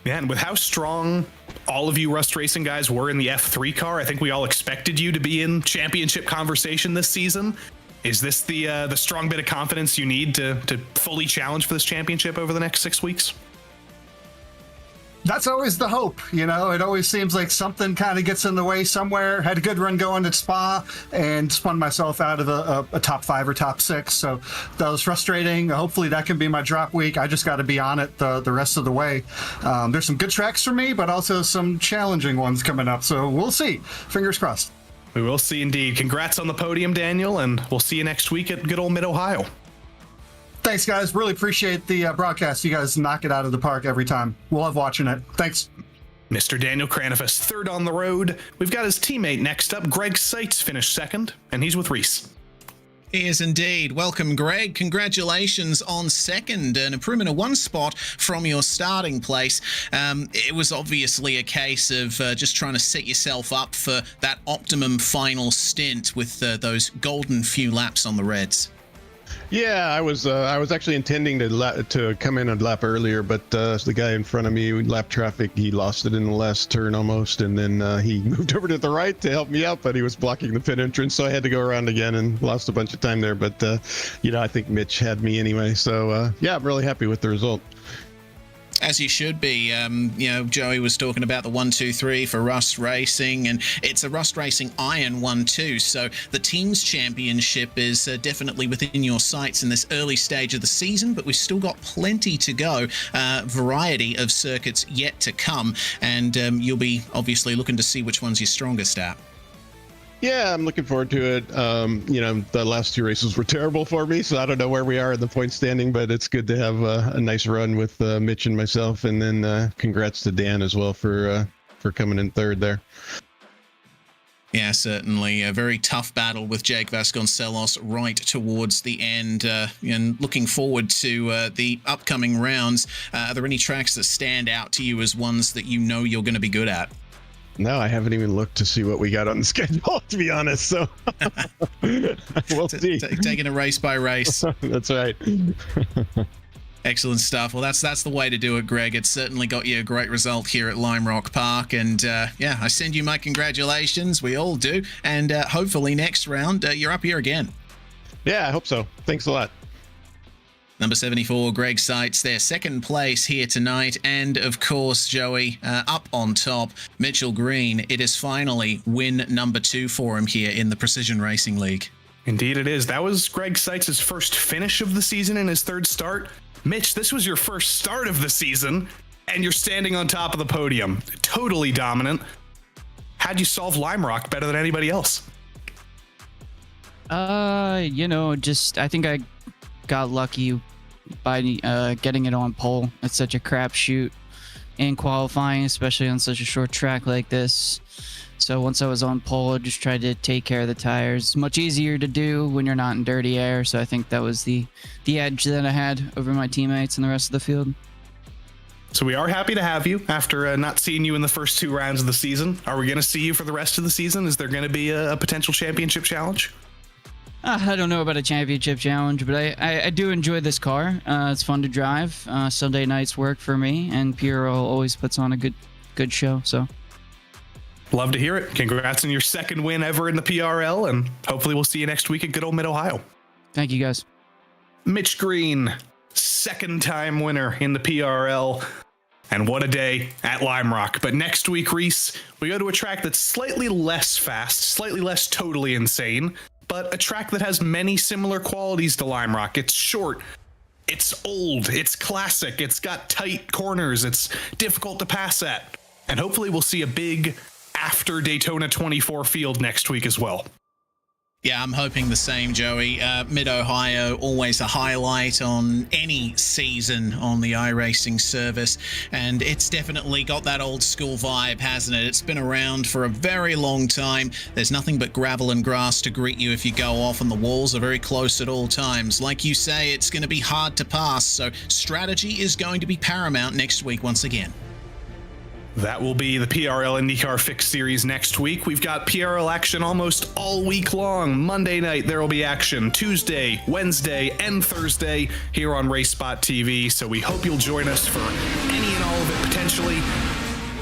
Yeah, and with how strong all of you Rust Racing guys were in the F3 car, I think we all expected you to be in championship conversation this season. Is this the strong bit of confidence you need to fully challenge for this championship over the next 6 weeks? That's always the hope, It always seems like something kind of gets in the way somewhere. Had a good run going at Spa and spun myself out of a top 5 or top 6. So that was frustrating. Hopefully that can be my drop week. I just got to be on it the rest of the way. There's some good tracks for me, but also some challenging ones coming up. So we'll see. Fingers crossed. We will see indeed. Congrats on the podium, Daniel, and we'll see you next week at good old Mid-Ohio. Thanks, guys. Really appreciate the broadcast. You guys knock it out of the park every time. We'll love watching it. Thanks. Mr. Daniel Cranifus, 3rd on the road. We've got his teammate next up. Greg Seitz finished 2nd, and he's with Reese. He is indeed. Welcome, Greg. Congratulations on 2nd, an improvement of 1 spot from your starting place. It was obviously a case of just trying to set yourself up for that optimum final stint with those golden few laps on the Reds. Yeah, I was actually intending to come in a lap earlier, but the guy in front of me, lap traffic, he lost it in the last turn almost, and then he moved over to the right to help me out, but he was blocking the pit entrance, so I had to go around again and lost a bunch of time there. But I think Mitch had me anyway, so yeah, I'm really happy with the result. As you should be. Joey was talking about the 1-2-3 for Rust Racing, and it's a Rust Racing Iron 1-2, so the team's championship is definitely within your sights in this early stage of the season, but we've still got plenty to go, variety of circuits yet to come, and you'll be obviously looking to see which one's your strongest at. Yeah, I'm looking forward to it. The last 2 races were terrible for me, so I don't know where we are in the point standing, but it's good to have a nice run with Mitch and myself, and then congrats to Dan as well for coming in 3rd there. Yeah, certainly. A very tough battle with Jake Vasconcelos right towards the end. And looking forward to the upcoming rounds. Are there any tracks that stand out to you as ones that you know you're going to be good at? No, I haven't even looked to see what we got on the schedule, to be honest. So we'll see. Taking it race by race. That's right. Excellent stuff. Well, that's the way to do it, Greg. It's certainly got you a great result here at Lime Rock Park. And yeah, I send you my congratulations. We all do. And hopefully next round, you're up here again. Yeah, I hope so. Thanks a lot. Number 74, Greg Seitz, their second place here tonight. And of course, Joey, up on top, Mitchell Green. It is finally win number 2 for him here in the Precision Racing League. Indeed it is. That was Greg Seitz's first finish of the season and his third start. Mitch, this was your first start of the season, and you're standing on top of the podium. Totally dominant. How'd you solve Lime Rock better than anybody else? Just I think I got lucky by getting it on pole. It's such a crapshoot in qualifying, especially on such a short track like this. So once I was on pole, I just tried to take care of the tires. It's much easier to do when you're not in dirty air. So I think that was the edge that I had over my teammates and the rest of the field. So we are happy to have you after not seeing you in the first 2 rounds of the season. Are we going to see you for the rest of the season? Is there going to be a potential championship challenge? I don't know about a championship challenge, but I do enjoy this car. It's fun to drive. Sunday nights work for me, and PRL always puts on a good show. So. Love to hear it. Congrats on your second win ever in the PRL, and hopefully we'll see you next week at good old Mid-Ohio. Thank you, guys. Mitch Green, second-time winner in the PRL, and what a day at Lime Rock. But next week, Reese, we go to a track that's slightly less fast, slightly less totally insane, but a track that has many similar qualities to Lime Rock. It's short, it's old, it's classic, it's got tight corners, it's difficult to pass at, and hopefully we'll see a big after Daytona 24 field next week as well. Yeah, I'm hoping the same, Joey. Mid-Ohio, always a highlight on any season on the iRacing service, and it's definitely got that old school vibe, hasn't it? It's been around for a very long time. There's nothing but gravel and grass to greet you if you go off, and the walls are very close at all times. Like you say, it's going to be hard to pass, so strategy is going to be paramount next week once again. That will be the PRL IndyCar Fix Series next week. We've got PRL action almost all week long. Monday night, there will be action Tuesday, Wednesday, and Thursday here on RaceSpotTV. So we hope you'll join us for any and all of it potentially.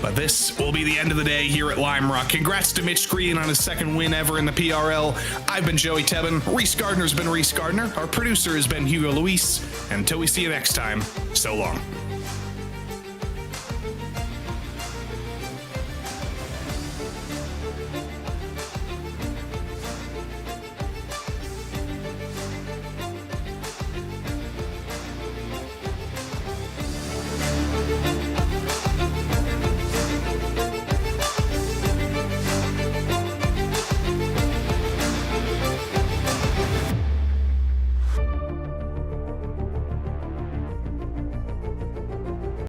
But this will be the end of the day here at Lime Rock. Congrats to Mitch Green on his second win ever in the PRL. I've been Joey Tebbin. Reese Gardner's been Reese Gardner. Our producer has been Hugo Luis. Until we see you next time, so long.